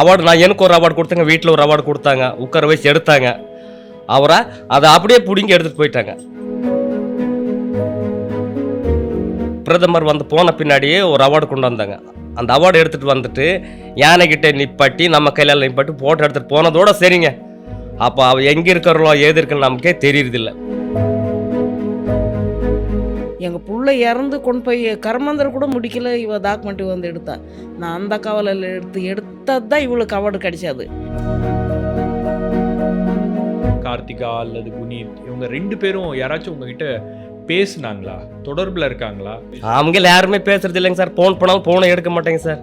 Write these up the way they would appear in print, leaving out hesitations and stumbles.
Award நான் எனக்கு ஒரு அவார்டு கொடுத்தாங்க, வீட்டில் ஒரு அவார்டு கொடுத்தாங்க, உட்கார வச்சு எடுத்தாங்க. அவரை அதை அப்படியே பிடிங்கி எடுத்துகிட்டு போயிட்டாங்க. பிரதமர் வந்து போன பின்னாடியே ஒரு அவார்டு கொண்டு வந்தாங்க. அந்த அவார்டு எடுத்துகிட்டு வந்துட்டு யானைக்கிட்ட நிப்பாட்டி நம்ம கையில் நிப்பாட்டி போட்டோ எடுத்துகிட்டு போனதோட சரிங்க. அப்போ அவள் எங்கே இருக்கிறோம் ஏது இருக்குன்னு நமக்கே தெரியறதில்ல. எங்கள் புள்ள இறந்து கொண்டு போய் கர்மந்தர் கூட முடிக்கல, இவ டாக்குமெண்ட்ரி வந்து எடுத்தா. நான் அந்த கவலையில் எடுத்தது தான் இவளுக்கு அவார்டு கிடைச்சாது. கார்த்திகா அல்லது குனீத் இவங்க 2 பேரும் யாராச்சும் உங்ககிட்ட பேசுனாங்களா, தொடர்பில் இருக்காங்களா? அவங்க யாருமே பேசுறது இல்லைங்க சார். ஃபோன் பண்ணாலும் ஃபோனை எடுக்க மாட்டேங்க சார்.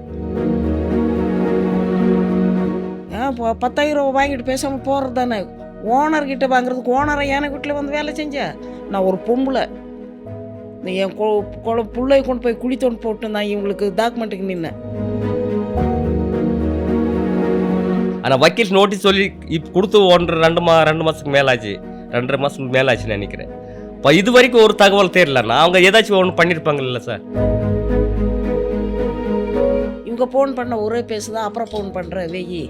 10,000 ரூபா வாங்கிட்டு பேசாமல் போகிறது தானே. ஓனர்கிட்ட வாங்குறதுக்கு ஓனரை எனக்கு வீட்டில் வந்து வேலை செஞ்சேன். நான் ஒரு பொம்பளை, என் பிள்ளைய கொண்டு போய் குழி தோண்டு போட்டு நான் இவங்களுக்கு டாக்குமெண்ட்டுக்கு நின்னேன். ஆனால் வக்கீல் நோட்டீஸ் சொல்லி இப்போ கொடுத்து 2 மாதத்துக்கு மேலாச்சு, 2.5 மாதத்துக்கு மேலாச்சுன்னு நினைக்கிறேன். இப்போ இது வரைக்கும் ஒரு தகவல் தெரியலண்ணா. அவங்க ஏதாச்சும் ஒன்று பண்ணியிருப்பாங்கல்ல சார். இவங்க ஃபோன் பண்ண ஒரே பேசுதான், அப்புறம் ஃபோன் பண்ணுற வெயி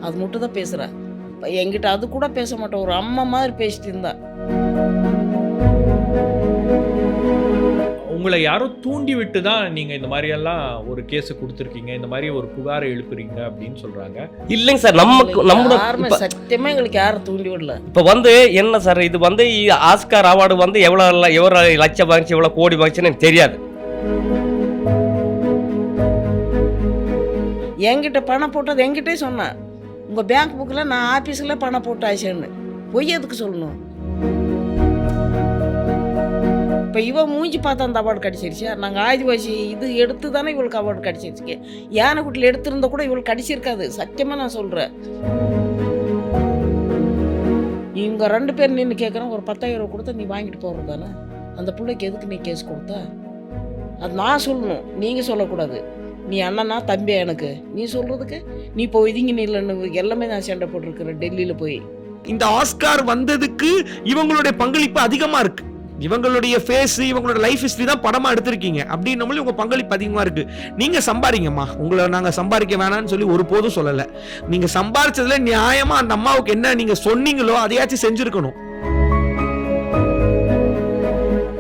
அது மட்டும் தான் பேசுகிறேன். இப்போ என்கிட்ட அது கூட பேச மாட்டேன், ஒரு அம்மா மாதிரி பேசிட்டு இருந்தா. உங்களை யாரோ தூண்டி விட்டு தான் நீங்கள் இந்த மாதிரியெல்லாம் ஒரு கேஸை கொடுத்துருக்கீங்க, இந்த மாதிரி ஒரு புகாரை எழுப்புறீங்க அப்படின்னு சொல்கிறாங்க. இல்லைங்க சார், நம்ம சத்தியமாக எங்களுக்கு யாரும் தூண்டி விடல. இப்போ வந்து என்ன சார், இது வந்து ஆஸ்கார் அவார்டு வந்து எவ்வளோ லட்சம் வாங்கிச்சு, எவ்வளோ கோடி வாங்கிச்சுன்னு எனக்கு தெரியாது. என்கிட்ட பணம் போட்டது என்கிட்டே சொன்னேன். உங்கள் பேங்க் புக்கில் நான் ஆஃபீஸில் பணம் போட்டு ஆச்சேன்னு பொய் எதுக்கு சொல்லணும்? இப்போ இவ மூஞ்சி பார்த்தா அந்த அவார்டு கிடச்சிருச்சா? நாங்கள் ஆதிவாசி இது எடுத்து தானே இவளுக்கு அவார்டு கிடச்சிருச்சு. யானைக்குட்டில் எடுத்திருந்தா கூட இவளுக்கு கிடச்சிருக்காது, சத்தியமாக நான் சொல்கிறேன். இவங்க 2 பேர் நின்று கேட்குறேன், ஒரு 10,000 ரூபா கொடுத்தா நீ வாங்கிட்டு போகிறது தானே. அந்த பிள்ளைக்கு எதுக்கு நீ கேஸ் கொடுத்த? அது நான் சொல்லணும், நீங்கள் சொல்லக்கூடாது. நீ அண்ணனா தம்பியா எனக்கு? நீ சொல்கிறதுக்கு நீ இப்போ இதுங்க நீ இல்லைன்னு எல்லாமே நான் சண்டை போட்டிருக்கிறேன் டெல்லியில் போய். இந்த ஆஸ்கார் வந்ததுக்கு இவங்களுடைய பங்களிப்பு அதிகமாக இருக்குது. இவங்களுடைய ஃபேஸ், இவங்களோட லைஃப் ஹிஸ்டரி தான் படமாக எடுத்திருக்கீங்க. அப்படின்னமும் உங்கள் பங்களிப்பு அதிகமாக இருக்குது. நீங்கள் சம்பாதிங்கம்மா, உங்களை நாங்கள் சம்பாதிக்க வேணான்னு சொல்லி ஒரு போதும் சொல்லலை. நீங்கள் சம்பாதிச்சதுல நியாயமாக அந்த அம்மாவுக்கு என்ன நீங்கள் சொன்னீங்களோ அதையாச்சும் செஞ்சுருக்கணும்.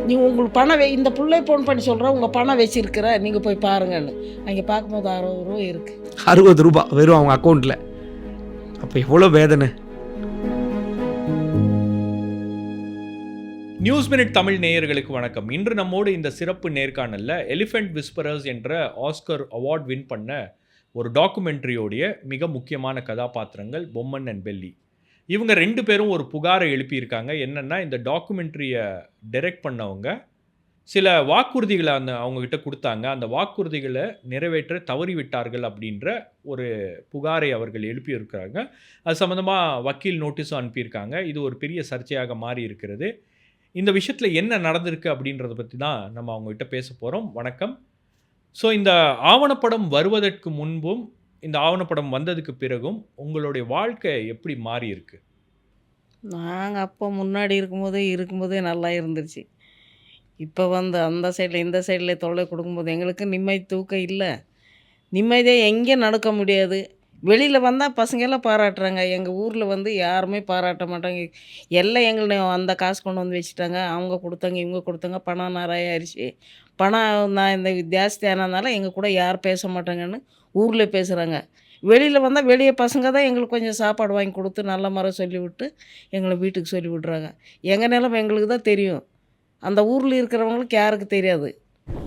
நீ உங்களுக்கு பணம் இந்த பிள்ளை ஃபோன் பண்ணி சொல்கிறேன், உங்கள் பணம் வச்சிருக்கிற நீங்கள் போய் பாருங்கன்னு. அங்கே பார்க்கும்போது 60 ரூபா இருக்குது. 60 ரூபா வெறும் அவங்க அக்கௌண்ட்டில். அப்போ எவ்வளோ வேதனை. நியூஸ் மினிட் தமிழ் நேயர்களுக்கு வணக்கம். இன்று நம்மோடு இந்த சிறப்பு நேர்காணலில் எலிஃபென்ட் விஸ்பரர்ஸ் என்ற ஆஸ்கர் அவார்ட் வின் பண்ண ஒரு டாக்குமெண்ட்ரியோடைய மிக முக்கியமான கதாபாத்திரங்கள் பொம்மன் அண்ட் பெல்லி. இவங்க 2 பேரும் ஒரு புகாரை எழுப்பியிருக்காங்க. என்னென்னா, இந்த டாக்குமெண்ட்ரியை டைரக்ட் பண்ணவங்க சில வாக்குறுதிகளை அவங்கக்கிட்ட கொடுத்தாங்க, அந்த வாக்குறுதிகளை நிறைவேற்ற தவறிவிட்டார்கள் அப்படின்ற ஒரு புகாரை அவர்கள் எழுப்பியிருக்கிறாங்க. அது சம்மந்தமாக வக்கீல் நோட்டீஸும் அனுப்பியிருக்காங்க. இது ஒரு பெரிய சர்ச்சையாக மாறி இருக்கிறது. இந்த விஷயத்தில் என்ன நடந்திருக்கு அப்படின்றத பற்றி தான் நம்ம அவங்ககிட்ட பேச போகிறோம். வணக்கம். ஸோ இந்த ஆவணப்படம் வருவதற்கு முன்பும் இந்த ஆவணப்படம் வந்ததுக்கு பிறகும் உங்களுடைய வாழ்க்கை எப்படி மாறி இருக்கு? நாங்கள் அப்போ முன்னாடி இருக்கும்போதே நல்லா இருந்துருச்சு. இப்போ வந்து அந்த சைடில் இந்த சைடில் தொல்லை கொடுக்கும்போது எங்களுக்கு நிம்மதி தூக்கம் இல்லை. நிம்மதியாக எங்கேயும் நடக்க முடியாது. வெளியில் வந்தால் பசங்கெல்லாம் பாராட்டுறாங்க. எங்கள் ஊரில் வந்து யாருமே பாராட்ட மாட்டாங்க. எல்லாம் எங்களை அந்த காசு கொண்டு வந்து வச்சுட்டாங்க, அவங்க கொடுத்தாங்க, இவங்க கொடுத்தாங்க, பணம் நிறைய ஆயிடுச்சு, பணம் நான் இந்த ஜாஸ்தி ஆனதுனால எங்கள் கூட யாரும் பேச மாட்டாங்கன்னு ஊரில் பேசுகிறாங்க. வெளியில் வந்தால் வெளியே பசங்க தான் எங்களுக்கு கொஞ்சம் சாப்பாடு வாங்கி கொடுத்து நல்ல முறை சொல்லிவிட்டு எங்களை வீட்டுக்கு சொல்லி விட்றாங்க. எங்கள் நிலைமை எங்களுக்கு தான் தெரியும், அந்த ஊரில் இருக்கிறவங்களுக்கு யாருக்கு தெரியாது.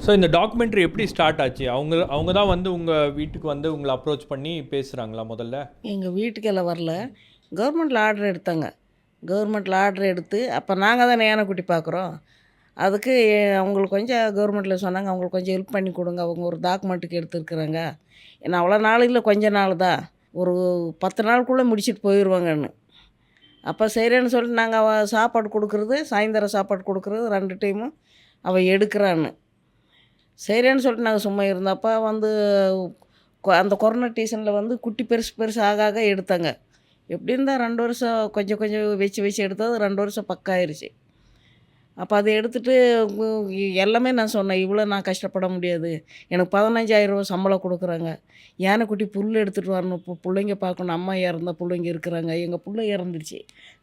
ஸோ இந்த டாக்குமெண்ட்ரி எப்படி ஸ்டார்ட் ஆச்சு? அவங்க தான் வந்து உங்கள் வீட்டுக்கு வந்து உங்களை அப்ரோச் பண்ணி பேசுகிறாங்களா? முதல்ல எங்கள் வீட்டுக்கெல்லாம் வரல, கவர்மெண்ட்டில் ஆர்டர் எடுத்தாங்க. கவர்மெண்ட்டில் ஆர்டர் எடுத்து அப்போ நாங்கள் தானே யானைக்குட்டி பார்க்குறோம். அதுக்கு அவங்களுக்கு கொஞ்சம் கவர்மெண்ட்டில் சொன்னாங்க, அவங்களுக்கு கொஞ்சம் ஹெல்ப் பண்ணி கொடுங்க, அவங்க ஒரு டாக்குமெண்ட்டுக்கு எடுத்துருக்குறாங்க. ஏன்னா அவ்வளோ நாள் இல்லை, கொஞ்ச நாள் தான், ஒரு 10 நாளுக்குள்ளே முடிச்சுட்டு போயிடுவாங்கன்னு. அப்போ சரின்னு சொல்லிட்டு நாங்கள் சாப்பாடு கொடுக்குறது, சாயந்தரம் சாப்பாடு கொடுக்குறது 2 டைமும் அவள் எடுக்கிறான்னு சரின்னு சொல்லிட்டு நாங்கள் சும்மா இருந்தப்போ வந்து அந்த கொரோனா டீசனில் வந்து குட்டி பெருசு ஆக எடுத்தாங்க. எப்படி இருந்தால் 2 வருஷம் கொஞ்சம் வச்சு எடுத்தது 2 வருஷம் பக்கம் ஆயிடுச்சு. அப்போ அதை எடுத்துகிட்டு எல்லாமே நான் சொன்னேன், இவ்வளோ நான் கஷ்டப்பட முடியாது, எனக்கு 15,000 ரூபா சம்பளம் கொடுக்குறாங்க, யானைக்குட்டி புல் எடுத்துகிட்டு வரணும், இப்போ பிள்ளைங்க பார்க்கணும், அம்மா இறந்த பிள்ளைங்க இருக்கிறாங்க, எங்கள் பிள்ளை இறந்துருச்சு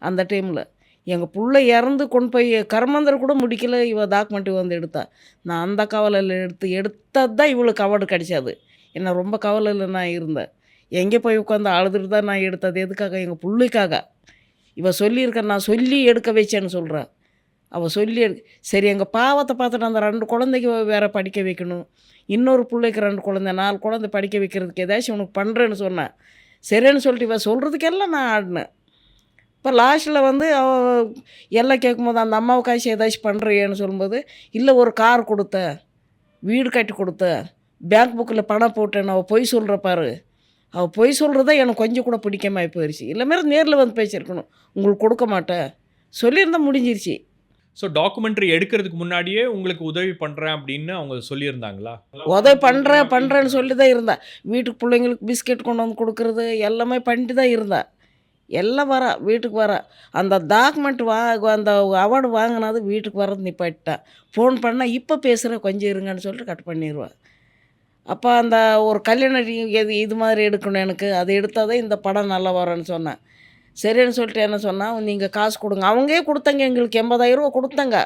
அந்த டைமில், எங்கள் பிள்ளை இறந்து கொண்டு போய் கர்மந்தர் கூட முடிக்கல, இவ டாக்குமெண்ட்டு வந்து எடுத்தா. நான் அந்த கவலையில் எடுத்தது தான் இவளுக்கு அவார்டு கிடைச்சாது. என்ன ரொம்ப கவலையில் நான் இருந்தேன். எங்கே போய் உட்காந்து அழுதுட்டு தான் நான் எடுத்தது. எதுக்காக? எங்கள் பிள்ளைக்காக. இவள் சொல்லியிருக்க, நான் சொல்லி எடுக்க வச்சேன்னு சொல்கிறேன். அவள் சொல்லி சரி, எங்கள் பாவத்தை பார்த்துட்டு அந்த 2 குழந்தைக்கு வேறு படிக்க வைக்கணும், இன்னொரு பிள்ளைக்கு 2 குழந்தை 4 குழந்தை படிக்க வைக்கிறதுக்கு ஏதாச்சும் உனக்கு பண்ணுறேன்னு சொன்னேன். சரின்னு சொல்லிட்டு இவள் சொல்கிறதுக்கெல்லாம் நான் ஆடினேன். இப்போ லாஸ்ட்டில் வந்து எல்லாம் கேட்கும்போது அந்த அம்மாவுக்காச்சும் ஏதாச்சும் பண்ணுறியேன்னு சொல்லும்போது, இல்லை ஒரு கார் கொடுத்தேன், வீடு கட்டி கொடுத்தேன், பேங்க் புக்கில் பணம் போட்டேன்னு அவள் பொய் சொல்கிற பாரு. அவள் பொய் சொல்கிறத எனக்கு கொஞ்சம் கூட பிடிக்காம போயிடுச்சு. இல்லை மாரி நேரில் வந்து பேசியிருக்கணும், உங்களுக்கு கொடுக்க மாட்டேன் சொல்லியிருந்தால் முடிஞ்சிருச்சு. ஸோ டாக்குமெண்ட்ரி எடுக்கிறதுக்கு முன்னாடியே உங்களுக்கு உதவி பண்ணுறேன் அப்படின்னு அவங்க சொல்லியிருந்தாங்களா? உதவி பண்ணுறேன்னு சொல்லி தான் இருந்தேன். வீட்டுக்கு பிள்ளைங்களுக்கு பிஸ்கெட் கொண்டு வந்து கொடுக்குறது எல்லாமே பண்ணிட்டு தான் இருந்தேன். எல்லாம் வரா, வீட்டுக்கு வரா. அந்த டாக்குமெண்ட் அந்த அவார்டு வாங்கினது வீட்டுக்கு வர்றது நிப்பாட்டிட்டேன். ஃபோன் பண்ணால் இப்போ பேசுகிறேன் கொஞ்சம் இருங்கன்னு சொல்லிட்டு கட் பண்ணிடுவேன். அப்போ அந்த ஒரு கல்யாண இது மாதிரி எடுக்கணும் எனக்கு, அதை எடுத்தால் தான் இந்த படம் நல்லா வரும்னு சொன்னேன். சரின்னு சொல்லிட்டு என்ன சொன்னால், நீங்கள் காசு கொடுங்க. அவங்களே கொடுத்தாங்க, எங்களுக்கு 80,000 ரூபா கொடுத்தாங்க.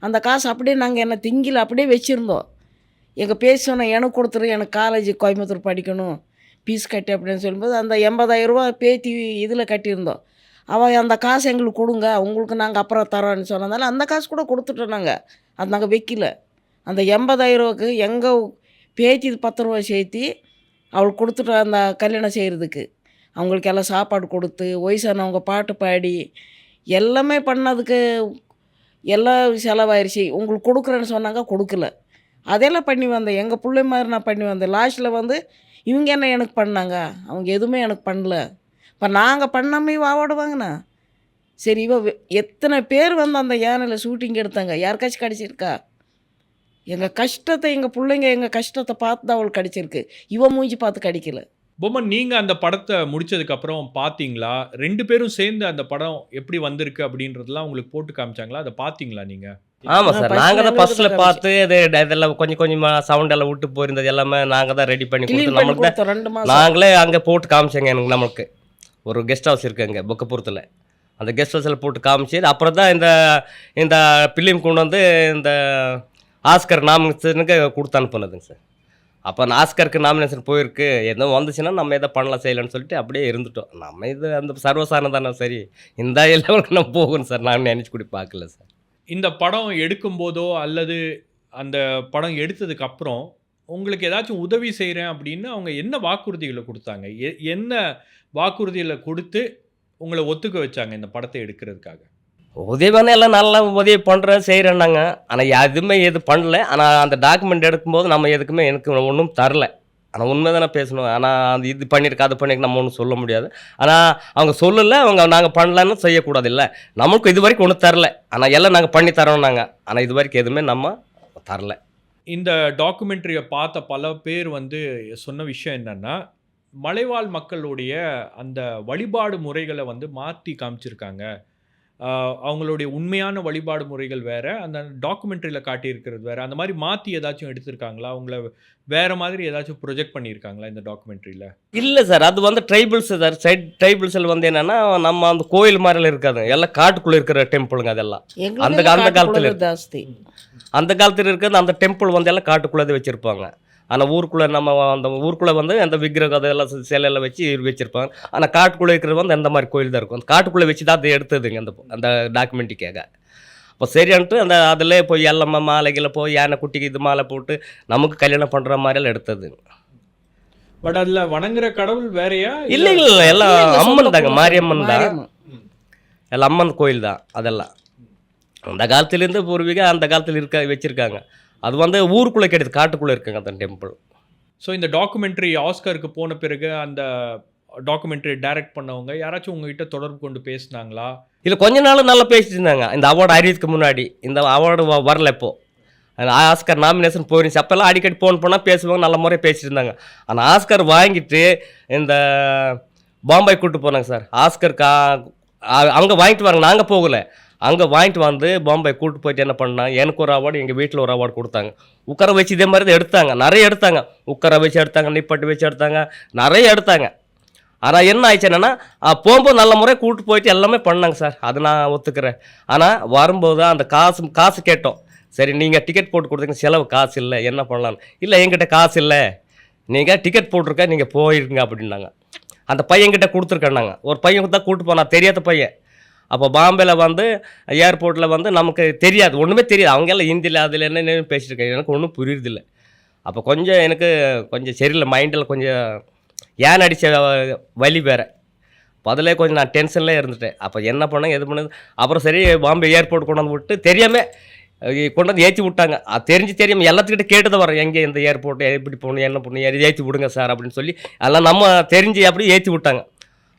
அந்த காசு அப்படியே நாங்கள் என்ன திங்கில் அப்படியே வச்சுருந்தோம். எங்கள் பேசி சொன்னேன், எனக்கு கொடுத்துரு, எனக்கு காலேஜ் கோயம்புத்தூர் படிக்கணும், ஃபீஸ் கட்டி அப்படின்னு சொல்லும்போது அந்த 80,000 ரூபா பேத்தி இதில் கட்டியிருந்தோம். அவள் அந்த காசு எங்களுக்கு கொடுங்க, உங்களுக்கு நாங்கள் அப்புறம் தரோன்னு சொன்னதால அந்த காசு கூட கொடுத்துட்டோம். அது நாங்கள் வைக்கல. அந்த 80,000 ரூபாய்க்கு எங்கள் பேத்தி 10 ரூபா சேர்த்தி அவளுக்கு கொடுத்துட்டோம் அந்த கல்யாணம் செய்கிறதுக்கு. அவங்களுக்கு எல்லாம் சாப்பாடு கொடுத்து, வயசானவங்க பாட்டு பாடி எல்லாமே பண்ணதுக்கு எல்லாம் செலவாயிருச்சு. உங்களுக்கு கொடுக்குறேன்னு சொன்னாங்க, கொடுக்கல. அதெல்லாம் பண்ணி வந்தேன், எங்கள் பிள்ளை மாதிரி நான் பண்ணி வந்தேன். லாஸ்ட்டில் வந்து இவங்க என்ன எனக்கு பண்ணாங்க, அவங்க எதுவுமே எனக்கு பண்ணல. இப்போ நாங்கள் பண்ணாமல் இவ அவார்டு வாங்கினா. சரி, எத்தனை பேர் வந்து அந்த யானையில் ஷூட்டிங் எடுத்தாங்க, யாருக்காச்சும் கிடச்சிருக்கா? எங்கள் கஷ்டத்தை, எங்கள் பிள்ளைங்க எங்கள் கஷ்டத்தை பார்த்து தான் அவளுக்கு கிடச்சிருக்கு, இவன் மூஞ்சி பார்த்து கிடைக்கல. பொம்மன், நீங்கள் அந்த படத்தை முடிச்சதுக்கப்புறம் பார்த்தீங்களா? 2 பேரும் சேர்ந்து அந்த படம் எப்படி வந்திருக்கு அப்படின்றதுலாம் உங்களுக்கு போட்டு காமிச்சாங்களா? அதை பார்த்தீங்களா நீங்கள்? ஆமாம் சார், நாங்கள் தான் ஃபஸ்ட்டில் பார்த்து இதெல்லாம் கொஞ்சம் கொஞ்சமாக சவுண்ட் எல்லாம் விட்டு போயிருந்தது எல்லாமே நாங்கள் தான் ரெடி பண்ணி கொடுத்து நம்மளுக்கு தான் 2 மாதம் நாங்களே அங்கே போட்டு காமிச்சோங்க. நமக்கு ஒரு கெஸ்ட் ஹவுஸ் இருக்குங்க புக்கப்புறத்தில், அந்த கெஸ்ட் ஹவுஸில் போட்டு காமிச்சு அப்புறம் தான் இந்த ஃபிலிம் கொண்டு வந்து இந்த ஆஸ்கர் நாமினேஷனுக்கு கொடுத்து அனுப்புனதுங்க சார். அப்போ ஆஸ்கருக்கு நாமினேஷன் போயிருக்கு, எதுவும் வந்துச்சுன்னா நம்ம எதை பண்ணலாம் செய்யலான்னு சொல்லிட்டு அப்படியே இருந்துட்டோம். நம்ம இது அந்த சர்வசாரணம் தானே, சரி இந்த லெவலுக்கு நம்ம போகணும் சார், நான் நினச்சி கூட பார்க்கல சார். இந்த படம் எடுக்கும்போதோ அல்லது அந்த படம் எடுத்ததுக்கு அப்புறம் உங்களுக்கு ஏதாச்சும் உதவி செய்கிறேன் அப்படின்னு அவங்க என்ன வாக்குறுதிகளை கொடுத்தாங்க? என்ன வாக்குறுதிகளை கொடுத்து உங்களை ஒத்துக்க வச்சாங்க இந்த படத்தை எடுக்கிறதுக்காக? உதவியான எல்லாம் நல்லா உதவி பண்ணுறேன் செய்கிறேன்னாங்க. ஆனால் எதுவுமே எது பண்ணல. ஆனால் அந்த டாக்குமெண்ட் எடுக்கும்போது நம்ம எதுக்குமே எனக்கு ஒன்றும் தரல. ஆனால் உண்மை தானே பேசணும். ஆனால் அந்த இது பண்ணியிருக்க அது பண்ணியிருக்க நம்ம ஒன்றும் சொல்ல முடியாது. ஆனால் அவங்க சொல்லலை, அவங்க நாங்கள் பண்ணலான்னு செய்யக்கூடாது. இல்லை, நம்மளுக்கு இது வரைக்கும் ஒன்றும் தரல. ஆனால் எல்லாம் நாங்கள் பண்ணி தரோம்னாங்க. ஆனால் இது வரைக்கும் எதுவுமே நம்ம தரல. இந்த டாக்குமெண்ட்ரியை பார்த்த பல பேர் வந்து சொன்ன விஷயம் என்னென்னா, மலைவாழ் மக்களுடைய அந்த வழிபாடு முறைகளை வந்து மாற்றி காமிச்சிருக்காங்க. அவங்களுடைய உண்மையான வழிபாடு முறைகள் வேறு, அந்த டாக்குமெண்ட்ரியில் காட்டியிருக்கிறது வேறு. அந்த மாதிரி மாற்றி ஏதாச்சும் எடுத்திருக்காங்களா? அவங்கள வேறு மாதிரி ஏதாச்சும் ப்ரொஜெக்ட் பண்ணியிருக்காங்களா இந்த டாக்குமெண்ட்ரியில்? இல்லை சார், அது வந்து ட்ரைபிள்ஸ் சார். ட்ரைபிள்ஸில் வந்து என்னென்னா நம்ம அந்த கோயில் மாதிரிலாம் இருக்காது, எல்லாம் காட்டுக்குள்ளே இருக்கிற டெம்பிளுங்க. அதெல்லாம் அந்த காலத்தில் ஜாஸ்தி, அந்த காலத்தில் இருக்கிறது அந்த டெம்பிள் வந்து எல்லாம் காட்டுக்குள்ளே வச்சுருப்பாங்க. ஆனால் ஊருக்குள்ளே நம்ம அந்த ஊருக்குள்ளே வந்து அந்த விக்கிரகம் அதெல்லாம் சிலையெல்லாம் வச்சு வச்சுருப்பாங்க. ஆனால் காட்டுக்குள்ளே இருக்கிறது வந்து அந்த மாதிரி கோயில் தான் இருக்கும். அந்த காட்டுக்குள்ளே வச்சு தான் அதை எடுத்ததுங்க அந்த டாக்குமெண்ட்ரிக்காக. அப்போ சரின்ட்டு அந்த அதில் போய் எல்லாம் மாலைகளை போய் யானை குட்டிக்கு இது மாலை போட்டு நமக்கு கல்யாணம் பண்ணுற மாதிரியெல்லாம் எடுத்தது. பட் அதில் வணங்குற கடவுள் வேறையா? இல்லை இல்லை, எல்லாம் அம்மன் தாங்க, மாரியம்மன் தான், எல்லாம் அம்மன் கோயில் தான். அதெல்லாம் அந்த காலத்துலேருந்து பூர்வீகம் அந்த காலத்தில் வச்சுருக்காங்க. அது வந்து ஊருக்குள்ளே கிடையாது, காட்டுக்குள்ளே இருக்குங்க அந்த டெம்பிள். ஸோ இந்த டாக்குமெண்ட்ரி ஆஸ்கருக்கு போன பிறகு அந்த டாக்குமெண்ட்ரி டைரக்ட் பண்ணவங்க யாராச்சும் உங்ககிட்ட தொடர்பு கொண்டு பேசினாங்களா? இல்லை, கொஞ்ச நாள் நல்லா பேசிட்டு இருந்தாங்க. இந்த அவார்டு அறிவிக்கு முன்னாடி இந்த அவார்டு வரல. இப்போது ஆஸ்கர் நாமினேஷன் போயிருந்துச்சு, அப்போல்லாம் அடிக்கடி ஃபோன் பண்ணால் பேசுவாங்க, நல்ல முறையாக பேசிட்டு இருந்தாங்க. ஆனால் ஆஸ்கர் வாங்கிட்டு இந்த பாம்பே கூப்பிட்டு போனாங்க சார். ஆஸ்கருக்கு அவங்க வாங்கிட்டு வராங்க, நாங்கள் போகலை. அங்கே வாங்கிட்டு வந்து பாம்பே கூப்பிட்டு போயிட்டு என்ன பண்ணாங்க, எனக்கு ஒரு அவார்டு, எங்கள் வீட்டில் ஒரு அவார்டு கொடுத்தாங்க. உட்கார வச்சு இதே மாதிரி தான் எடுத்தாங்க, நிறைய எடுத்தாங்க. உட்கார வச்சு எடுத்தாங்க, நிப்பட்டு வச்சு எடுத்தாங்க, நிறைய எடுத்தாங்க. ஆனால் என்ன ஆயிடுச்சு என்னென்னா, போகும்போது நல்ல முறையாக கூப்பிட்டு போயிட்டு எல்லாமே பண்ணாங்க சார், அது நான் ஒத்துக்கிறேன். ஆனால் வரும்போது அந்த காசு கேட்டோம். சரி, நீங்கள் டிக்கெட் போட்டு கொடுத்தீங்க, செலவு காசு இல்லை, என்ன பண்ணலான்னு. இல்லை, என்கிட்ட காசு இல்லை, நீங்கள் டிக்கெட் போட்டிருக்க, நீங்கள் போயிருங்க அப்படின்னாங்க. அந்த பையன்கிட்ட கொடுத்துருக்கேன்னாங்க. ஒரு பையன் தான் கூப்பிட்டு போனா, தெரியாத பையன். அப்போ பாம்பேல வந்து ஏர்போர்ட்டில் வந்து நமக்கு தெரியாது, ஒன்றுமே தெரியாது. அவங்க எல்லாம் ஹிந்தியில் அதில் என்ன பேசிட்டுருக்காங்க, எனக்கு ஒன்றும் புரியுறதில்லை. அப்போ கொஞ்சம் எனக்கு கொஞ்சம் சரியில்லை, மைண்டில் கொஞ்சம் ஏன் அடித்த வலி வேறு. அப்போ அதிலே கொஞ்சம் நான் டென்ஷன்லேயே இருந்துட்டேன். அப்போ என்ன பண்ணேன், எது பண்ணது, அப்புறம் சரி பாம்பே ஏர்போர்ட் கொண்டு வந்து விட்டு தெரியாமல் கொண்டு வந்து ஏற்றி விட்டாங்க. அது தெரியாமல் எல்லாத்துக்கிட்ட கேட்டு தான் வரோம், எங்கே இந்த ஏர்போர்ட்டு எப்படி போகணும், என்ன பண்ணணும், ஏற்றி விடுங்க சார் அப்படின்னு சொல்லி அதெல்லாம் நம்ம தெரிஞ்சு அப்படியே ஏற்றி விட்டாங்க.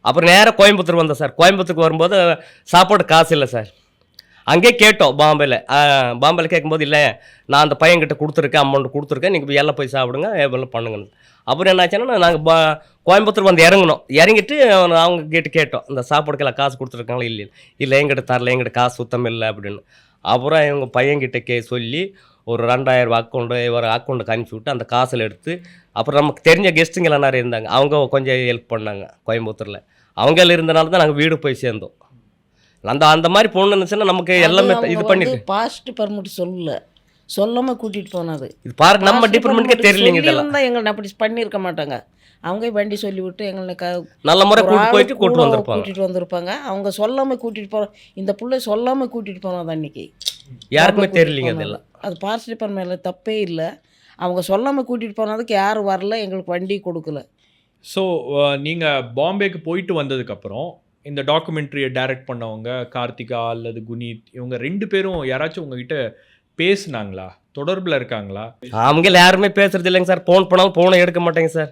அப்புறம் நேராக கோயம்புத்தூர் வந்தேன் சார். கோயம்புத்தூருக்கு வரும்போது சாப்பாடு காசு இல்லை சார். அங்கேயே கேட்டோம் பாம்பேல கேட்கும்போது, இல்லை நான் அந்த பையன்கிட்ட கொடுத்துருக்கேன், அமௌண்ட் கொடுத்துருக்கேன், நீங்கள் எல்லாம் போய் சாப்பிடுங்க, எவ்வளோ பண்ணுங்கன்னு. அப்புறம் என்ன ஆச்சுன்னா, நாங்கள் கோயம்புத்தூர் வந்து இறங்கிட்டு அவங்க கிட்ட கேட்டோம், இந்த சாப்பாடுக்கெல்லாம் காசு கொடுத்துருக்காங்களா, இல்லை எங்கிட்ட தரல, எங்கிட்ட காசு சுத்தம் இல்லை அப்படின்னு. அப்புறம் இவங்க பையன்கிட்ட சொல்லி ஒரு 2000 அக்கௌண்ட்டுக்கு அனுப்பிச்சி விட்டு அந்த காசில் எடுத்து, அப்புறம் நமக்கு தெரிஞ்ச கெஸ்ட்டுங்கெல்லாம் நிறைய இருந்தாங்க, அவங்க கொஞ்சம் ஹெல்ப் பண்ணாங்க கோயம்புத்தூரில். அவங்க இருந்தனால தான் நாங்கள் வீடு போய் சேர்ந்தோம். அந்த மாதிரி பொண்ணு இருந்துச்சுன்னா நமக்கு எல்லாமே இது பண்ணிட்டு பாஸ்ட் பர்மிட் சொல்லாமல் கூட்டிகிட்டு போனது. இது பாரு, நம்ம டிபார்ட்மெண்ட்டுக்கே தெரியலைங்க இதெல்லாம். எங்களை அப்படி பண்ணியிருக்க மாட்டாங்க. அவங்க வண்டி சொல்லிவிட்டு எங்களை நல்ல முறை கூட்டிட்டு வந்திருப்பாங்க. அவங்க சொல்லாமல் கூட்டிகிட்டு போகிறோம், இந்த பிள்ளை சொல்லாமல் கூட்டிகிட்டு போனது அன்றைக்கி யாருக்குமே தெரியலிங்க. அதெல்லாம் அது பாஸ்ட் டிபார்ட்மெண்ட்டில் தப்பே இல்லை. அவங்க சொல்லாமல் கூட்டிகிட்டு போனதுக்கு யாரும் வரல, எங்களுக்கு வண்டி கொடுக்கல. ஸோ நீங்கள் பாம்பேக்கு போயிட்டு வந்ததுக்கப்புறம் இந்த டாக்குமெண்ட்ரியை டைரக்ட் பண்ணவங்க கார்த்திகா அல்லது குனீத், இவங்க 2 பேரும் யாராச்சும் உங்ககிட்ட பேசுனாங்களா, தொடர்பில் இருக்காங்களா? அவங்க யாருமே பேசுறது இல்லைங்க சார். ஃபோன் பண்ணாலும் ஃபோனை எடுக்க மாட்டேங்க சார்.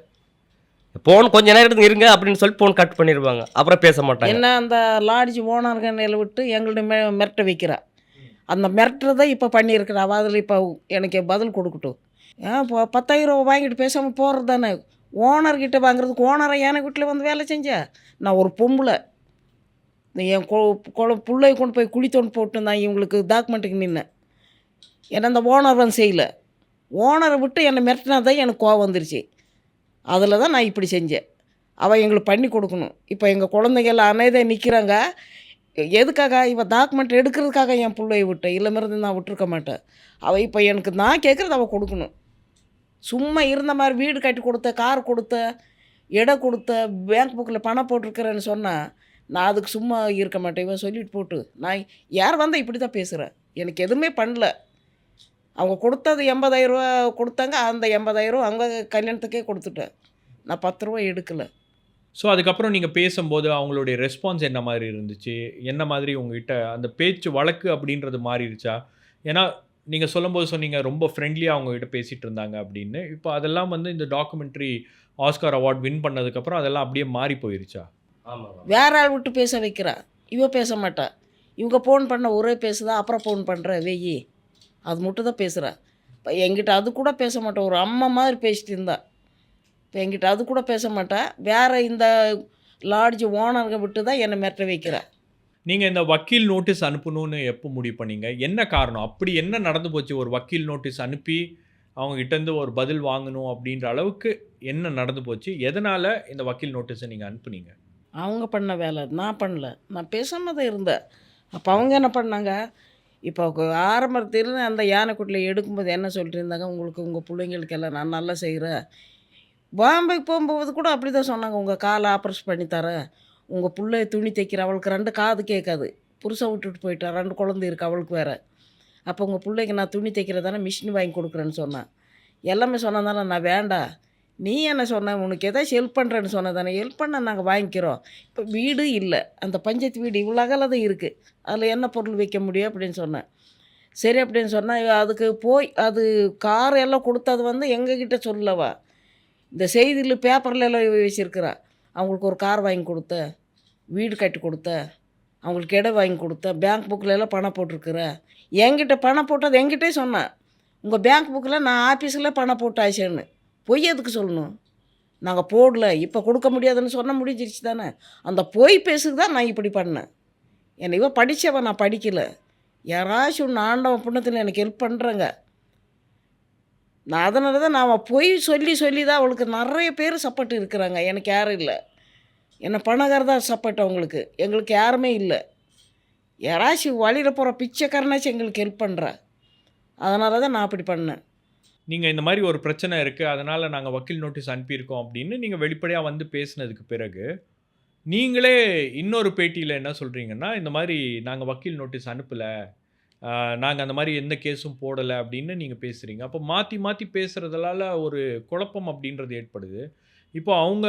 ஃபோன் கொஞ்ச நேரம் இருங்க அப்படின்னு சொல்லி ஃபோன் கட் பண்ணிடுவாங்க, அப்புறம் பேச மாட்டாங்க. என்ன அந்த லாட்ஜ் ஓனர்களை விட்டு எங்கள்ட்ட மிரட்ட வைக்கிறா. அந்த மிரட்டுறதை இப்போ பண்ணியிருக்கிறா. அதில் இப்போ எனக்கு பதில் கொடுக்கட்டும். இப்போ 10,000 ரூபா வாங்கிட்டு பேசாமல் போகிறது தானே. ஓனர்கிட்ட வாங்குறதுக்கு ஓனரை எனக்கு வீட்டில் வந்து வேலை செஞ்சேன். நான் ஒரு பொம்பளை, என் பிள்ளைய கொண்டு போய் குழி தோண்டு போட்டு நான் இவங்களுக்கு டாக்குமெண்ட்டுக்கு நின்னேன். ஏன்னா அந்த ஓனர் வந்து செய்யலை. ஓனரை விட்டு என்னை மிரட்டினா தான் எனக்கு கோவம் வந்துருச்சு. அதில் தான் நான் இப்படி செஞ்சேன். அவள் எங்களுக்கு பண்ணி கொடுக்கணும். இப்போ எங்கள் குழந்தைகள் அனைதே நிற்கிறாங்க. எதுக்காக? இவள் டாக்குமெண்ட் எடுக்கிறதுக்காக என் பிள்ளையை விட்டேன், இல்லை மிருந்து நான் விட்டுருக்க மாட்டேன். அவள் இப்போ எனக்கு நான் கேட்குறது அவள் கொடுக்கணும். சும்மா இருந்த மாதிரி வீடு கட்டி கொடுத்த, கார் கொடுத்த, இடம் கொடுத்த, பேங்க் புக்கில் பணம் போட்டிருக்கிறேன்னு சொன்னால் நான் அதுக்கு சும்மா இருக்க மாட்டேன். இவன் சொல்லிட்டு போட்டு நான் யார் வந்தால் இப்படி தான் பேசுகிறேன். எனக்கு எதுவுமே பண்ணல. அவங்க கொடுத்தது 80,000 ரூபா கொடுத்தாங்க. அந்த 80,000 அவங்க கல்யாணத்துக்கே கொடுத்துட்டேன். நான் 10 ரூபா எடுக்கலை. ஸோ அதுக்கப்புறம் நீங்கள் பேசும்போது அவங்களுடைய ரெஸ்பான்ஸ் என்ன மாதிரி இருந்துச்சு? என்ன மாதிரி உங்ககிட்ட அந்த பேச்சு வழக்கு அப்படின்றது மாறிடுச்சா? ஏன்னா நீங்கள் சொல்லும்போது சொன்னீங்க ரொம்ப ஃப்ரெண்ட்லியாக அவங்ககிட்ட பேசிகிட்டு இருந்தாங்க அப்படின்னு. இப்போ அதெல்லாம் வந்து இந்த டாக்குமெண்ட்ரி ஆஸ்கார் அவார்ட் வின் பண்ணதுக்கப்புறம் அதெல்லாம் அப்படியே மாறி போயிருச்சா? ஆமாம். வேற ஆள் விட்டு பேச வைக்கிறா. இவ பேச மாட்டா. இவங்க ஃபோன் பண்ண ஒரே பேசுதா, அப்புறம் ஃபோன் பண்ணுற வெயி, அது மட்டும் தான் பேசுகிறா. இப்போ என்கிட்ட அது கூட பேச மாட்டேன். ஒரு அம்மா மாதிரி பேசிட்டு இருந்தா. இப்போ என்கிட்ட அது கூட பேச மாட்டேன். வேறு இந்த லாட்ஜ் ஓனர்களை விட்டு தான் என்னை மிரட்ட வைக்கிறா. நீங்கள் இந்த வக்கீல் நோட்டீஸ் அனுப்பணும்னு எப்போ முடிவு பண்ணீங்க? என்ன காரணம்? அப்படி என்ன நடந்து போச்சு? ஒரு வக்கீல் நோட்டீஸ் அனுப்பி அவங்ககிட்டேருந்து ஒரு பதில் வாங்கணும் அப்படின்ற அளவுக்கு என்ன நடந்து போச்சு? எதனால் இந்த வக்கீல் நோட்டீஸை நீங்கள் அனுப்புனீங்க? அவங்க பண்ண வேலை, நான் பண்ணல. நான் பேசாமல் தான் இருந்தேன். அப்போ அவங்க என்ன பண்ணாங்க, இப்போ ஆரம்பத்தில் அந்த யானைக்குட்டில் எடுக்கும்போது என்ன சொல்லிட்டு இருந்தாங்க, உங்களுக்கு உங்கள் பிள்ளைங்களுக்கெல்லாம் நான் நல்லா செய்கிறேன். பாம்பேக்கு போகும்போது கூட அப்படி தான் சொன்னாங்க, உங்கள் காலை ஆப்ரேஷன் பண்ணி தரேன், உங்கள் பிள்ளைய துணி தைக்கிற, அவளுக்கு 2 காது கேட்காது, புருஷன் விட்டுட்டு போயிட்டா, 2 குழந்தை இருக்குது அவளுக்கு வேறு. அப்போ உங்கள் பிள்ளைக்கு நான் துணி தைக்கிறதானே மிஷின் வாங்கி கொடுக்குறேன்னு சொன்னேன். எல்லாமே சொன்னதானே. நான் வேண்டாம், நீ என்ன சொன்ன, உனக்கு ஏதாச்சும் ஹெல்ப் பண்ணுறேன்னு சொன்னதானே. ஹெல்ப் பண்ண நாங்கள் வாங்கிக்கிறோம். இப்போ வீடு இல்லை, அந்த பஞ்சாயத்து வீடு இவ்வளோ அகல தான் இருக்குது, அதில் என்ன பொருள் வைக்க முடியும் அப்படின்னு சொன்னேன். சரி அப்படின்னு சொன்னால் அதுக்கு போய் அது கார் எல்லாம் கொடுத்தது வந்து எங்ககிட்ட சொல்லவா, இந்த செய்தியில் பேப்பரில் எல்லாம் வச்சுருக்கிறா. அவங்களுக்கு ஒரு கார் வாங்கி கொடுத்த, வீடு கட்டி கொடுத்த, அவங்களுக்கு இடம் வாங்கி கொடுத்த, பேங்க் புக்கில் எல்லாம் பணம் போட்டிருக்குற. என்கிட்ட பணம் போட்டது என்கிட்டே சொன்னேன். உங்கள் பேங்க் புக்கில் நான் ஆஃபீஸில் பணம் போட்டு ஆச்சேன்னு. பொய் எதுக்கு சொல்லணும்? நாங்கள் போடல, இப்போ கொடுக்க முடியாதுன்னு சொன்ன முடிஞ்சிருச்சு தானே. அந்த பொய் பேசுக்கு தான் நான் இப்படி பண்ணேன். என்னை இவ படித்தவன், நான் படிக்கலை. யாராச்சும் ஒன்று ஆண்டவன் புண்ணத்தில் எனக்கு ஹெல்ப் பண்ணுறேங்க. நான் அதனால தான் நான் போய் சொல்லி சொல்லி தான் அவளுக்கு நிறைய பேர் சப்போர்ட் இருக்கிறாங்க. எனக்கு யாரும் இல்லை. என்ன பணக்கார தான் சப்போர்ட் அவங்களுக்கு. எங்களுக்கு யாருமே இல்லை. யாராச்சும் வழியில் போகிற பிச்சைக்காரனாச்சும் எங்களுக்கு ஹெல்ப் பண்ணுறா. அதனால தான் நான் அப்படி பண்ணேன். நீங்கள் இந்த மாதிரி ஒரு பிரச்சனை இருக்குது, அதனால் நாங்கள் வக்கீல் நோட்டீஸ் அனுப்பியிருக்கோம் அப்படின்னு நீங்கள் வெளிப்படையாக வந்து பேசினதுக்கு பிறகு நீங்களே இன்னொரு பேட்டியில் என்ன சொல்கிறீங்கன்னா, இந்த மாதிரி நாங்கள் வக்கீல் நோட்டீஸ் அனுப்பலை, நாங்கள் அந்த மாதிரி எந்த கேஸும் போடலை அப்படின்னு நீங்கள் பேசுகிறீங்க. அப்போ மாற்றி மாற்றி பேசுகிறதுனால ஒரு குழப்பம் அப்படின்றது ஏற்படுது. இப்போ அவங்க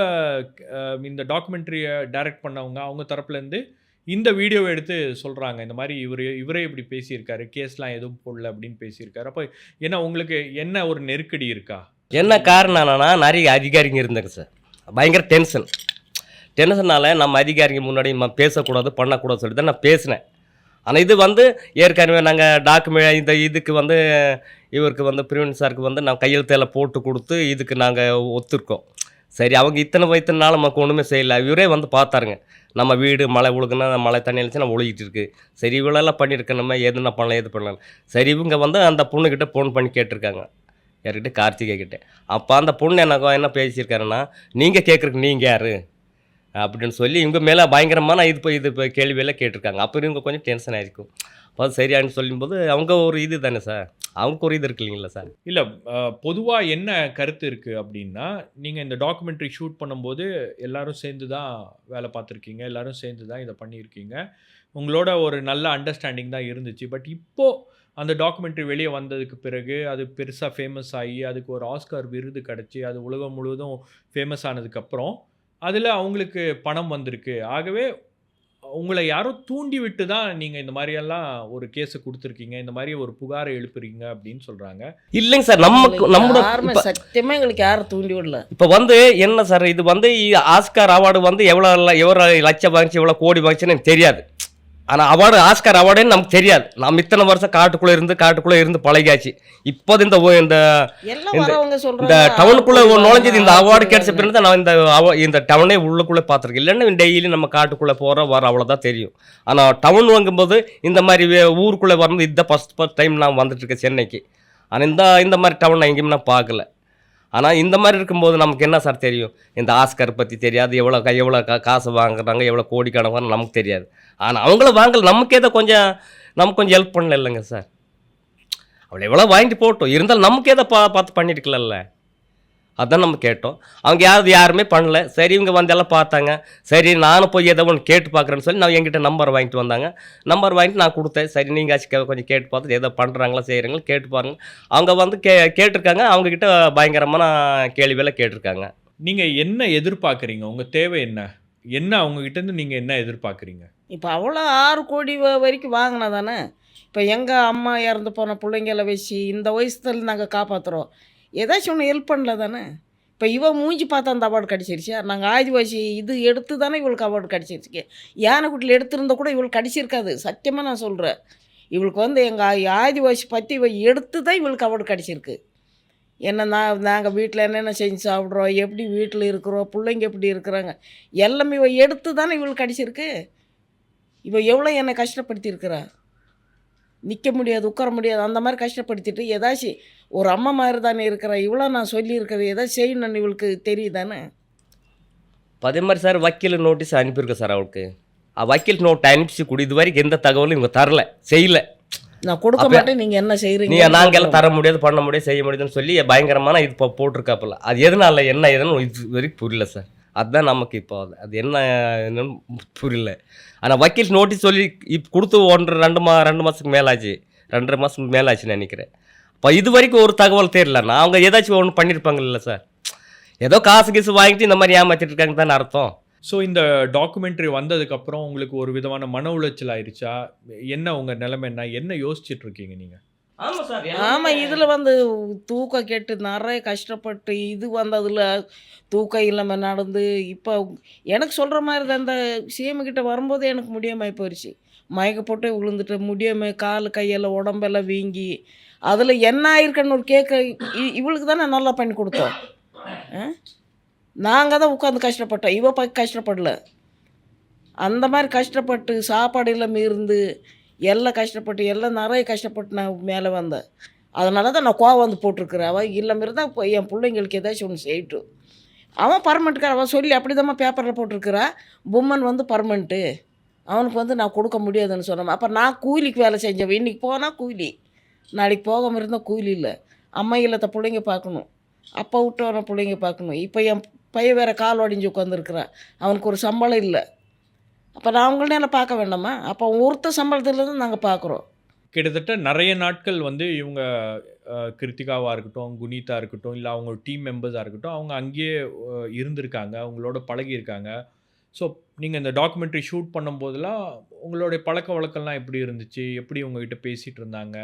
இந்த டாக்குமெண்ட்ரியை டைரக்ட் பண்ணவங்க அவங்க தரப்புலேருந்து இந்த வீடியோவை எடுத்து சொல்கிறாங்க, இந்த மாதிரி இவரே இப்படி பேசியிருக்காரு, கேஸ்லாம் எதுவும் போடல அப்படின்னு பேசியிருக்காரு. அப்போ என்ன உங்களுக்கு என்ன ஒரு நெருக்கடி இருக்கா? என்ன காரணம் என்னன்னா, நிறைய அதிகாரிங்க இருந்தாங்க சார். பயங்கர டென்ஷனால் நம்ம அதிகாரிங்க முன்னாடி பேசக்கூடாது பண்ணக்கூடாது சொல்லி தான் நான் பேசினேன். ஆனால் இது வந்து ஏற்கனவே நாங்கள் இந்த இதுக்கு வந்து இவருக்கு வந்து பிரிவன் சாருக்கு வந்து நான் கையெழுத்தில் போட்டு கொடுத்து இதுக்கு நாங்கள் ஒத்துருக்கோம். சரி, அவங்க இத்தனை நாள் நமக்கு ஒன்றுமே செய்யலை. இவரே வந்து பார்த்தாருங்க, நம்ம வீடு மழை ஒழுகுனா மழை தண்ணி அழிச்சு நம்ம ஒழுகிட்டு இருக்கு. சரி, இவ்வளோலாம் பண்ணியிருக்கேன், நம்ம எதுனா பண்ணலாம் எது பண்ணலாம். சரி, இவங்க வந்து அந்த பொண்ணுக்கிட்ட ஃபோன் பண்ணி கேட்டிருக்காங்க, யார்கிட்ட, கார்த்திகை கிட்டே. அப்போ அந்த பொண்ணு என்ன பேசியிருக்காருன்னா, நீங்கள் கேட்குறக்கு நீங்கள் யார் அப்படின்னு சொல்லி இவங்க மேலே பயங்கரமான இது கேள்வியெல்லாம் கேட்டிருக்காங்க. அப்போ இவங்க கொஞ்சம் டென்ஷன் ஆகிருக்கும். அப்போ சரியானு சொல்லும்போது அவங்க ஒரு இது தானே சார், அவங்க ஒரு இது இருக்கு இல்லைங்களா சார்? இல்லை, பொதுவாக என்ன கருத்து இருக்குது அப்படின்னா, நீங்கள் இந்த டாக்குமெண்ட்ரி ஷூட் பண்ணும்போது எல்லாரும் சேர்ந்து தான் வேலை பார்த்துருக்கீங்க, எல்லாரும் சேர்ந்து தான் இதை பண்ணியிருக்கீங்க, உங்களோட ஒரு நல்ல அண்டர்ஸ்டாண்டிங் தான் இருந்துச்சு. பட் இப்போது அந்த டாக்குமெண்ட்ரி வெளியே வந்ததுக்கு பிறகு அது பெருசாக ஃபேமஸ் ஆகி அதுக்கு ஒரு ஆஸ்கார் விருது கிடச்சி அது உலகம் முழுவதும் ஃபேமஸ் ஆனதுக்கப்புறம் அதில் அவங்களுக்கு பணம் வந்திருக்கு. ஆகவே உங்களை யாரோ தூண்டி விட்டு தான் நீங்கள் இந்த மாதிரியெல்லாம் ஒரு கேஸை கொடுத்துருக்கீங்க, இந்த மாதிரி ஒரு புகாரை எழுப்புறீங்க அப்படின்னு சொல்கிறாங்க. இல்லைங்க சார், யாருமே சத்தியமாக எங்களுக்கு யாரும் தூண்டி விடல. இப்போ வந்து என்ன சார், இது வந்து ஆஸ்கார் அவார்டு வந்து எவ்வளோ லட்சம் வாங்கிச்சு எவ்வளோ கோடி வாங்கிச்சுன்னு எனக்கு தெரியாது. ஆனால் ஆஸ்கார் அவார்டுன்னு நமக்கு தெரியாது. நம்ம இத்தனை வருஷம் காட்டுக்குள்ளே இருந்து பழகியாச்சு. இப்போது இந்த டவுனுக்குள்ளே நுழைஞ்சது இந்த அவார்டு கிடைச்ச பிறகு தான் நான் இந்த டவுனே உள்ளுக்குள்ளே பார்த்துருக்கேன். இல்லைன்னா டெய்லி நம்ம காட்டுக்குள்ளே வர அவ்வளோதான் தெரியும். ஆனால் டவுன் வாங்கும்போது இந்த மாதிரி ஊருக்குள்ளே வரும்போது இதுதான் ஃபஸ்ட் டைம் நான் வந்துட்டுருக்கேன் சென்னைக்கு. ஆனால் இந்த மாதிரி டவுன் நான் எங்கேயுமே நான் பார்க்கல. ஆனால் இந்த மாதிரி இருக்கும்போது நமக்கு என்ன சார் தெரியும், இந்த ஆஸ்கர் பற்றி தெரியாது, எவ்வளோ காசு வாங்குறாங்க, எவ்வளோ கோடிக்கணக்கான நமக்கு தெரியாது. ஆனால் அவங்கள வாங்கல, நமக்கு கொஞ்சம் ஹெல்ப் பண்ணல இல்லைங்க சார். அவளை எவ்வளோ வாங்கிட்டு போட்டோம், இருந்தாலும் நமக்கு பார்த்து பண்ணிட்டுக்கல. அதான் நம்ம கேட்டோம். அவங்க யாருமே பண்ணல. சரி, இவங்க வந்து எல்லாம் பார்த்தாங்க. சரி, நானும் போய் ஏதோ ஒன்று கேட்டு பார்க்குறேன்னு சொல்லி நான் என்கிட்ட நம்பர் வாங்கிட்டு வந்தாங்க. நம்பர் வாங்கிட்டு நான் கொடுத்தேன். சரி, நீங்கள் கொஞ்சம் கேட்டு பார்த்துட்டு ஏதோ பண்ணுறாங்களா செய்கிறாங்களா கேட்டு பாருங்க. அவங்க வந்து கேட்டிருக்காங்க. அவங்கக்கிட்ட பயங்கரமான கேள்வியெல்லாம் கேட்டிருக்காங்க. நீங்கள் என்ன எதிர்பார்க்குறீங்க, உங்கள் தேவை என்ன அவங்கக்கிட்டேருந்து நீங்கள் என்ன எதிர்பார்க்குறீங்க? இப்போ அவ்வளோ 6 கோடி வரைக்கும் வாங்கினா தானே. இப்போ எங்கள் அம்மா இறந்து போன பிள்ளைங்கள வச்சு இந்த வயசுல நாங்கள் காப்பாற்றுறோம். ஏதாச்சும் ஒன்று ஹெல்ப் பண்ணல தானே. இப்போ மூஞ்சி பார்த்தா அந்த அவார்டு கிடச்சிருச்சு. நாங்கள் ஆதிவாசி இது எடுத்து தானே இவளுக்கு அவார்டு கிடச்சிருச்சு. யானைக்குட்டில் எடுத்திருந்தா கூட இவளுக்கு கிடச்சிருக்காது. சத்தியமாக நான் சொல்கிறேன். இவளுக்கு வந்து எங்கள் ஆதிவாசி பற்றி எடுத்து தான் இவளுக்கு அவார்டு கிடச்சிருக்கு. நாங்கள் வீட்டில் என்னென்ன செஞ்சு சாப்பிட்றோம், எப்படி வீட்டில் இருக்கிறோம், பிள்ளைங்க எப்படி இருக்கிறாங்க, எல்லாமே எடுத்து தானே இவளுக்கு கிடச்சிருக்கு. எவ்வளோ என்னை கஷ்டப்படுத்தியிருக்கிறா. நிற்க முடியாது, உட்கார முடியாது, அந்த மாதிரி கஷ்டப்படுத்திட்டு ஏதாச்சும் ஒரு அம்மா மாதிரி தானே இருக்கிறா. இவ்வளோ நான் சொல்லியிருக்கிறது ஏதாச்சும் செய்யணும்னு இவளுக்கு தெரியுதானே. அதே மாதிரி சார் வக்கீல் நோட்டீஸ் அனுப்பியிருக்கேன் சார் அவளுக்கு. வக்கீல் நோட் அனுப்பிச்சு கொடு, இது வரைக்கும் எந்த தகவலும் இவங்க தரல, செய்யல. நான் கொடுக்க மாட்டேன், நீங்கள் என்ன செய்கிறீங்க, நாங்கள் எல்லாம் தர முடியாது, பண்ண முடியாது, செய்ய முடியாதுன்னு சொல்லி பயங்கரமான இது இப்போ போட்டிருக்காப்புல. அது எதனால ஏதுன்னு இது வரைக்கும் புரியல சார். அதுதான் நமக்கு இப்போ அது என்னன்னு புரியல. ஆனால் வக்கீல் நோட்டீஸ் சொல்லி இப்போ கொடுத்து 2 மாதத்துக்கு மேலாச்சு, 2.5 மாதத்துக்கு மேலாச்சுன்னு நினைக்கிறேன். இப்போ இது வரைக்கும் ஒரு தகவல் தெரியலண்ணா. அவங்க ஏதாச்சும் ஒன்று பண்ணியிருப்பாங்கல்ல சார். ஏதோ காசு வாங்கிட்டு இந்த மாதிரி ஏமாற்றிட்டு இருக்காங்க தானே அர்த்தம். ஸோ இந்த டாக்குமெண்ட்ரி வந்ததுக்கப்புறம் உங்களுக்கு ஒரு விதமான மன உளைச்சல் ஆயிடுச்சா? என்ன உங்கள் நிலைமை என்ன யோசிச்சுட்டு இருக்கீங்க நீங்கள்? ஆமாம் சார். ஆமாம், இதில் வந்து தூக்கம் கேட்டு நிறைய கஷ்டப்பட்டு இது வந்ததில் தூக்கம் இல்லாமல் நடந்து இப்போ எனக்கு சொல்கிற மாதிரி தான். இந்த சிஎம்கிட்ட வரும்போது எனக்கு முடியாமல் போயிடுச்சு. மயக்க போட்டு விழுந்துட்டு முடியாமல் கால் கையெல்லாம் உடம்பெல்லாம் வீங்கி அதில் என்ன ஆயிருக்கன்னு ஒரு கேட்க இவளுக்கு தானே நல்லா பண்ணி கொடுத்தோம். நாங்கள் தான் உட்காந்து கஷ்டப்பட்டோம், கஷ்டப்படல. அந்த மாதிரி கஷ்டப்பட்டு சாப்பாடு இல்லாமல் இருந்து எல்லாம் கஷ்டப்பட்டு எல்லாம் நிறைய கஷ்டப்பட்டு நான் மேலே வந்தேன். அதனால தான் நான் கோவம் வந்து போட்டிருக்கிறேன். அவள் இல்லாமல் இருந்தால் இப்போ என் பிள்ளைங்களுக்கு ஏதாச்சும் ஒன்று செய்யட்டும். அவன் பர்மனெண்ட்டுக்கார அவன் சொல்லி அப்படி தான் பேப்பரில் போட்டிருக்கிறா. பொம்மன் வந்து பர்மனெண்ட்டு, அவனுக்கு வந்து நான் கொடுக்க முடியாதுன்னு சொன்னேன். அப்போ நான் கூலிக்கு வேலை செஞ்சவன். இன்றைக்கி போனால் கூலி, நாளைக்கு போகாமல் இருந்தால் கூலி இல்லை. அம்மா இல்லத்த பிள்ளைங்க பார்க்கணும், அப்பா விட்டு வர பிள்ளைங்க பார்க்கணும். இப்போ என் பையன் வேறு கால் உடஞ்சி உட்காந்துருக்குறான், அவனுக்கு ஒரு சம்பளம் இல்லை. அப்போ நான் அவங்களே பார்க்க வேண்டாமா? அப்போ ஒருத்த சம்பளத்தில் தான் நாங்கள் பார்க்குறோம். கிட்டத்தட்ட நிறைய நாட்கள் வந்து இவங்க கிருத்திகாவாக இருக்கட்டும், குனிதா இருக்கட்டும், இல்லை அவங்க டீம் மெம்பர்ஸாக இருக்கட்டும், அவங்க அங்கேயே இருந்திருக்காங்க, அவங்களோட பழகியிருக்காங்க. ஸோ நீங்கள் இந்த டாக்குமெண்ட்ரி ஷூட் பண்ணும்போதெல்லாம் உங்களுடைய பழக்க வழக்கம்லாம் எப்படி இருந்துச்சு? எப்படி உங்ககிட்ட பேசிகிட்டு இருந்தாங்க?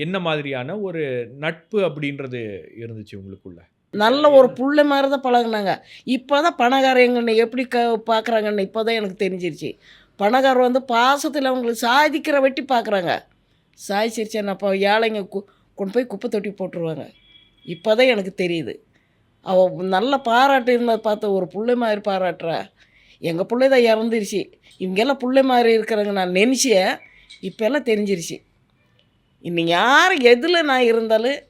என்ன மாதிரியான ஒரு நட்பு அப்படின்றது இருந்துச்சு உங்களுக்குள்ள? நல்ல ஒரு புள்ளை மாதிரி தான் பழகுனாங்க. இப்போ தான் பணக்காரங்கன்னு எப்படி பார்க்குறாங்கன்னு இப்போ தான் எனக்கு தெரிஞ்சிருச்சு. பணக்காரர் வந்து பாசத்தில் அவங்களுக்கு சாதிக்கிற வெட்டி பார்க்குறாங்க. சாதிச்சிருச்சேன் அப்போ ஏழைங்க கொண்டு போய் குப்பை தொட்டி போட்டுருவாங்க. இப்போ தான் எனக்கு தெரியுது. அவள் நல்ல பாராட்டு இருந்ததை பார்த்த ஒரு பிள்ளை மாதிரி பாராட்டுறா. எங்கள் பிள்ளை தான் இறந்துருச்சு, இவங்கெல்லாம் பிள்ளை மாதிரி இருக்கிறாங்க நான் நினச்சேன். இப்போல்லாம் தெரிஞ்சிருச்சு. இன்னும் யார் எதில் நான் இருந்தாலும்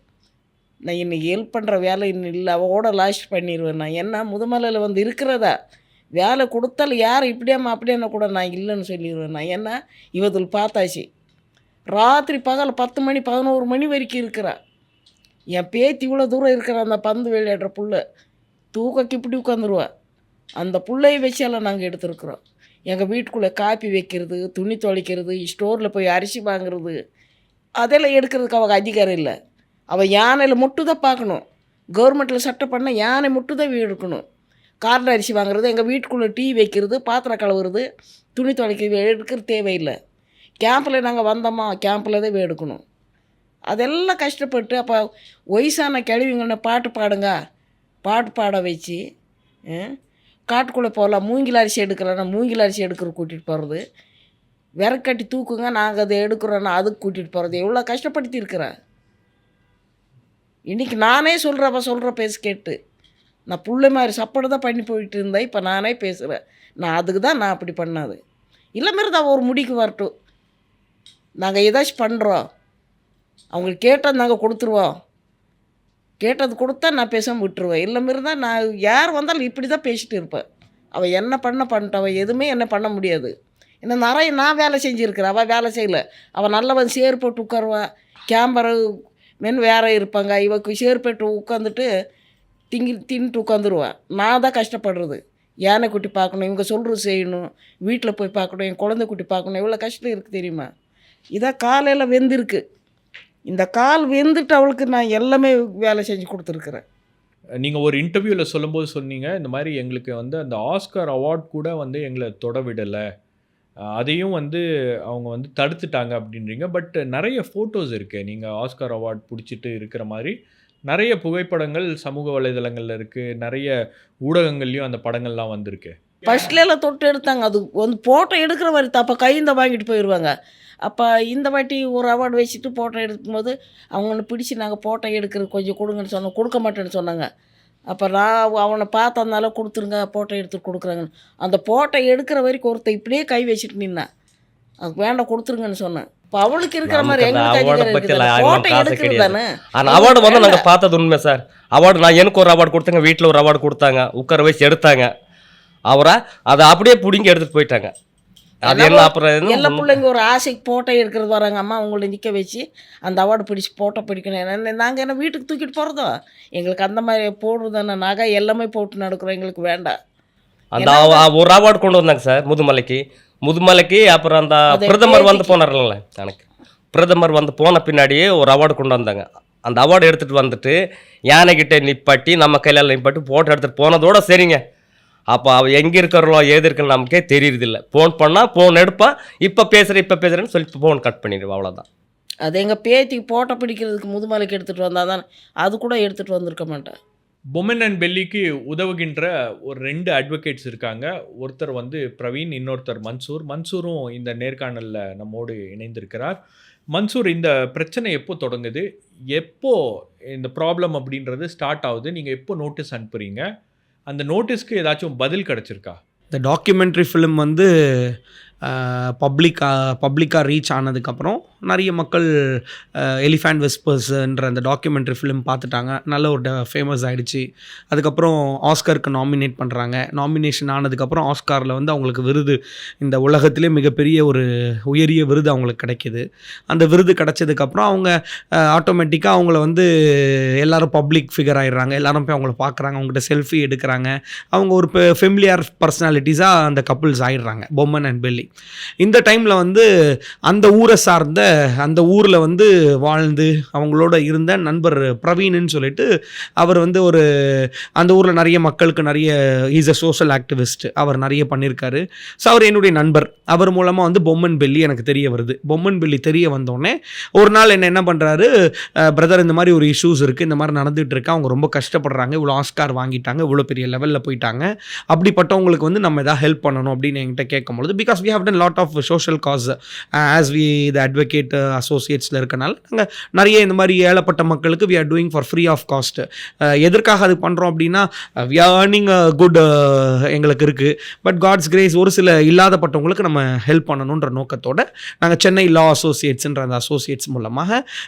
நான் இன்னைக்கு ஹெல்ப் பண்ணுற வேலை இன்னும் இல்லை, அவளோட லாஸ்ட் பண்ணிடுவேன் நான். என்ன முதுமலையில் வந்து இருக்கிறதா வேலை கொடுத்தாலும் யார் இப்படியாம்மா அப்படியானா கூட நான் இல்லைன்னு சொல்லிடுவேன் நான். ஏன்னா இவதில் பார்த்தாச்சு ராத்திரி பகல் 10 மணி 11 மணி வரைக்கும் இருக்கிறா. என் பேத்தி இவ்வளோ தூரம் இருக்கிற அந்த பந்து விளையாடுற புள்ள தூக்கக்கு இப்படி உட்காந்துருவா. அந்த பிள்ளையை வச்செல்லாம் நாங்கள் எடுத்துருக்குறோம். எங்கள் வீட்டுக்குள்ளே காப்பி வைக்கிறது, துணி துவைக்கிறது, ஸ்டோரில் போய் அரிசி வாங்குறது, அதெல்லாம் எடுக்கிறதுக்கு அவங்க அதிகாரம் இல்லை. அவள் யானையில் மட்டும் தான் பார்க்கணும். கவர்மெண்ட்டில் சட்டம் பண்ணால் யானை மட்டும் தான் எடுக்கணும். கார்ல அரிசி வாங்குறது, எங்கள் வீட்டுக்குள்ளே டீ வைக்கிறது, பாத்திரம் கழுவுறது, துணி துவைக்கிறது எடுக்கிறது தேவையில்லை. கேம்பில் நாங்கள் வந்தோமா கேம்பில் தான் எடுக்கணும். அதெல்லாம் கஷ்டப்பட்டு அப்போ வயசான கிழவிங்கன்னு பாட்டு பாடுங்க, பாட்டு பாட வச்சு காட்டுக்குள்ளே போகலாம். மூங்கில் அரிசி எடுக்கலைன்னா மூங்கில் அரிசி எடுக்கிற கூட்டிகிட்டு போகிறது, விறக்கட்டி தூக்குங்க நாங்கள் அதை எடுக்கிறோன்னா அதுக்கு கூட்டிகிட்டு போகிறது, எவ்வளோ கஷ்டப்படுத்தி இருக்கிறேன். இன்றைக்கி நானே சொல்கிறப்ப சொல்கிற பேச கேட்டு நான் புள்ளை மாதிரி சப்போர்ட்டு தான் பண்ணி போயிட்டு இருந்தேன். இப்போ நானே பேசுகிறேன். நான் அதுக்கு தான் நான் அப்படி பண்ணாது. இல்லை மாரி தான் ஒரு முடிக்கு வரட்டும். நாங்கள் ஏதாச்சும் பண்ணுறோம், அவங்களுக்கு கேட்டது நாங்கள் கொடுத்துருவோம். கேட்டது கொடுத்தா நான் பேசாமல் விட்டுருவேன். இல்லை மாரி தான் நான் யார் வந்தாலும் இப்படி தான் பேசிட்டு இருப்பேன். அவள் என்ன பண்ணிட்டு அவள் எதுவுமே என்ன பண்ண முடியாது. ஏன்னா நிறைய நான் வேலை செஞ்சுருக்கிறேன், அவள் வேலை செய்யலை. அவள் நல்லவன் சேர் போட்டு உட்காருவான், கேமரா மென் வேற இருப்பாங்க, இவக்கு சேர் போட்டு உட்காந்துட்டு தின்ட்டு உட்காந்துருவான். நான் தான் கஷ்டப்படுறது. யானை குட்டி பார்க்கணும், இவங்க சொல்கிறது செய்யணும், வீட்டில் போய் பார்க்கணும், என் குழந்தை குட்டி பார்க்கணும், எவ்வளோ கஷ்டம் இருக்குது தெரியுமா? இதான் காலையில் வெந்திருக்கு. இந்த கால் வெந்துட்டு அவளுக்கு நான் எல்லாமே வேலை செஞ்சு கொடுத்துருக்குறேன். நீங்கள் ஒரு இன்டர்வியூவில் சொல்லும்போது சொன்னீங்க, இந்த மாதிரி எங்களுக்கு வந்து அந்த ஆஸ்கர் அவார்ட் கூட வந்து எங்களை தொட விடலை, அதையும் வந்து அவங்க வந்து தடுத்துட்டாங்க அப்படின்றீங்க. பட் நிறைய ஃபோட்டோஸ் இருக்குது, நீங்கள் ஆஸ்கர் அவார்ட் பிடிச்சிட்டு இருக்கிற மாதிரி நிறைய புகைப்படங்கள் சமூக வலைதளங்களில் இருக்குது, நிறைய ஊடகங்கள்லேயும் அந்த படங்கள்லாம் வந்திருக்கு. ஃபஸ்ட்லாம் தொட்டு எடுத்தாங்க, அது வந்து ஃபோட்டோ எடுக்கிற மாதிரி தான். அப்போ கைந்த வாங்கிட்டு போயிடுவாங்க. அப்போ இந்த வாட்டி ஒரு அவார்டு வச்சுட்டு ஃபோட்டோ எடுக்கும்போது அவங்கள பிடிச்சி நாங்கள் ஃபோட்டோ எடுக்கிறது கொஞ்சம் கொடுங்கன்னு சொன்னோம், கொடுக்க மாட்டேன்னு சொன்னாங்க. அப்போ நான் அவனை பார்த்ததுனால கொடுத்துருங்க, ஃபோட்டோ எடுத்து கொடுக்குறாங்கன்னு. அந்த ஃபோட்டோ எடுக்கிற வரைக்கும் ஒருத்தர் இப்படியே கை வச்சுட்டு நின்னா, அதுக்கு வேண்டாம் கொடுத்துருங்கன்னு சொன்னேன். இப்போ அவளுக்கு இருக்கிற மாதிரி எங்களுக்கு ஃபோட்டோ எடுக்கிறது தானே. அந்த அவார்டு வந்து நாங்கள் பார்த்தது உண்மை சார். அவார்டு நான் எனக்கு ஒரு அவார்டு கொடுத்தாங்க, வீட்டில் ஒரு அவார்டு கொடுத்தாங்க, உட்கார வச்சு எடுத்தாங்க. அவரை அதை அப்படியே பிடிங்கி எடுத்துகிட்டு போயிட்டாங்க. அது என்ன அப்புறம் எல்லா பிள்ளைங்க ஒரு ஆசைக்கு ஃபோட்டோ எடுக்கிறது வராங்க, அம்மா அவங்கள நிற்க வச்சு அந்த அவார்டு பிடிச்சி ஃபோட்டோ பிடிக்கணும். நாங்கள் என்ன வீட்டுக்கு தூக்கிட்டு போகிறதோ, எங்களுக்கு அந்த மாதிரி போடுறதானே நகை எல்லாமே போட்டு நடக்கிறோம், எங்களுக்கு வேண்டாம். அந்த ஒரு அவார்டு கொண்டு வந்தாங்க சார் முதுமலைக்கு. அப்புறம் அந்த பிரதமர் வந்து போனார்ல, எனக்கு பிரதமர் வந்து போன பின்னாடியே ஒரு அவார்டு கொண்டு வந்தாங்க. அந்த அவார்டு எடுத்துகிட்டு வந்துட்டு யானைகிட்ட நிப்பாட்டி நம்ம கையில் நிப்பாட்டி ஃபோட்டோ எடுத்துகிட்டு போனதோட சரிங்க. அப்போ அவள் எங்கே இருக்கிறோம் ஏது இருக்குன்னு நமக்கே தெரியுறதில்ல. ஃபோன் பண்ணால் ஃபோன் எடுப்பான், இப்போ பேசுகிறேன்னு சொல்லி ஃபோன் கட் பண்ணிடுவோம், அவ்வளோதான். அது எங்கள் பேத்திக்கு ஃபோட்டோ பிடிக்கிறதுக்கு முதுமலைக்கு எடுத்துகிட்டு வந்தால் தான், அது கூட எடுத்துகிட்டு வந்திருக்க மாட்டேன். பொம்மன் அண்ட் பெல்லிக்கு உதவுகின்ற ஒரு 2 அட்வொகேட்ஸ் இருக்காங்க. ஒருத்தர் வந்து பிரவீன், இன்னொருத்தர் மன்சூரும் இந்த நேர்காணலில் நம்மோடு இணைந்திருக்கிறார். மன்சூர், இந்த பிரச்சனை எப்போ தொடங்குது, எப்போ இந்த ப்ராப்ளம் அப்படின்றது ஸ்டார்ட் ஆகுது, நீங்கள் எப்போ நோட்டீஸ் அனுப்புகிறீங்க, அந்த நோட்டீஸ்க்கு ஏதாச்சும் பதில் கிடச்சிருக்கா? இந்த டாக்குமெண்ட்ரி ஃபிலிம் வந்து பப்ளிக்காக ரீச் ஆனதுக்கப்புறம் நிறைய மக்கள் எலிஃபண்ட் விஸ்பர்ஸ்ன்ற அந்த டாக்குமெண்ட்ரி ஃபிலிம் பார்த்துட்டாங்க. நல்ல ஒரு ஃபேமஸ் ஆகிடுச்சு. அதுக்கப்புறம் ஆஸ்கருக்கு நாமினேட் பண்ணுறாங்க. நாமினேஷன் ஆனதுக்கப்புறம் ஆஸ்காரில் வந்து அவங்களுக்கு விருது, இந்த உலகத்திலே மிகப்பெரிய ஒரு உயரிய விருது அவங்களுக்கு கிடைக்கிது. அந்த விருது கிடைச்சதுக்கப்புறம் அவங்க ஆட்டோமேட்டிக்காக அவங்கள வந்து எல்லோரும் பப்ளிக் ஃபிகர் ஆகிடுறாங்க. எல்லோரும் போய் அவங்கள பார்க்குறாங்க, அவங்ககிட்ட செல்ஃபி எடுக்கிறாங்க. அவங்க ஒரு ஃபெமிலியர் பர்சனாலிட்டிஸாக அந்த கப்புள்ஸ் ஆகிடுறாங்க, பொம்மன் அண்ட் பெல்லி. இந்த டைமில் வந்து அந்த ஊரை சார்ந்த, அந்த ஊரில் வந்து வாழ்ந்து அவங்களோட இருந்த நண்பர் பிரவீன்னு சொல்லிட்டு, அவர் வந்து ஒரு அந்த ஊரில் நிறைய மக்களுக்கு நிறைய இஸ் அ சோஷியல் ஆக்டிவிஸ்ட், அவர் நிறைய பண்ணியிருக்காரு. ஸோ அவர் என்னுடைய நண்பர். அவர் மூலமாக வந்து பொம்மன் பெல்லி எனக்கு தெரிய வருது. பொம்மன் பெல்லி தெரிய வந்தோடனே ஒரு நாள் என்ன பண்ணுறாரு, பிரதர் இந்த மாதிரி ஒரு இஷ்யூஸ் இருக்குது, இந்த மாதிரி நடந்துகிட்டு இருக்கு, அவங்க ரொம்ப கஷ்டப்படுறாங்க, இவ்வளோ ஆஸ்கார் வாங்கிட்டாங்க, இவ்வளோ பெரிய லெவலில் போயிட்டாங்க, அப்படிப்பட்டவங்களுக்கு வந்து நம்ம எதாவது ஹெல்ப் பண்ணணும் அப்படின்னு என்கிட்ட கேட்கும்பொழுது, because we have done lot of social cause as we the advocate அசோசியேட்ஸில் இருக்கனால நாங்கள் நிறைய இந்த மாதிரி ஏழப்பட்ட மக்களுக்கு we are doing for free of cost. எதற்காக அது பண்ணுறோம் அப்படின்னா, வி ஆர் ஏர்னிங் குட் எங்களுக்கு இருக்குது, பட் காட்ஸ் கிரேஸ் ஒரு சில இல்லாதப்பட்டவங்களுக்கு நம்ம ஹெல்ப் பண்ணணுன்ற நோக்கத்தோடு நாங்கள் சென்னை லா அசோசியேட்ஸ்ன்ற அந்த அசோசியேட்ஸ் மூலமாக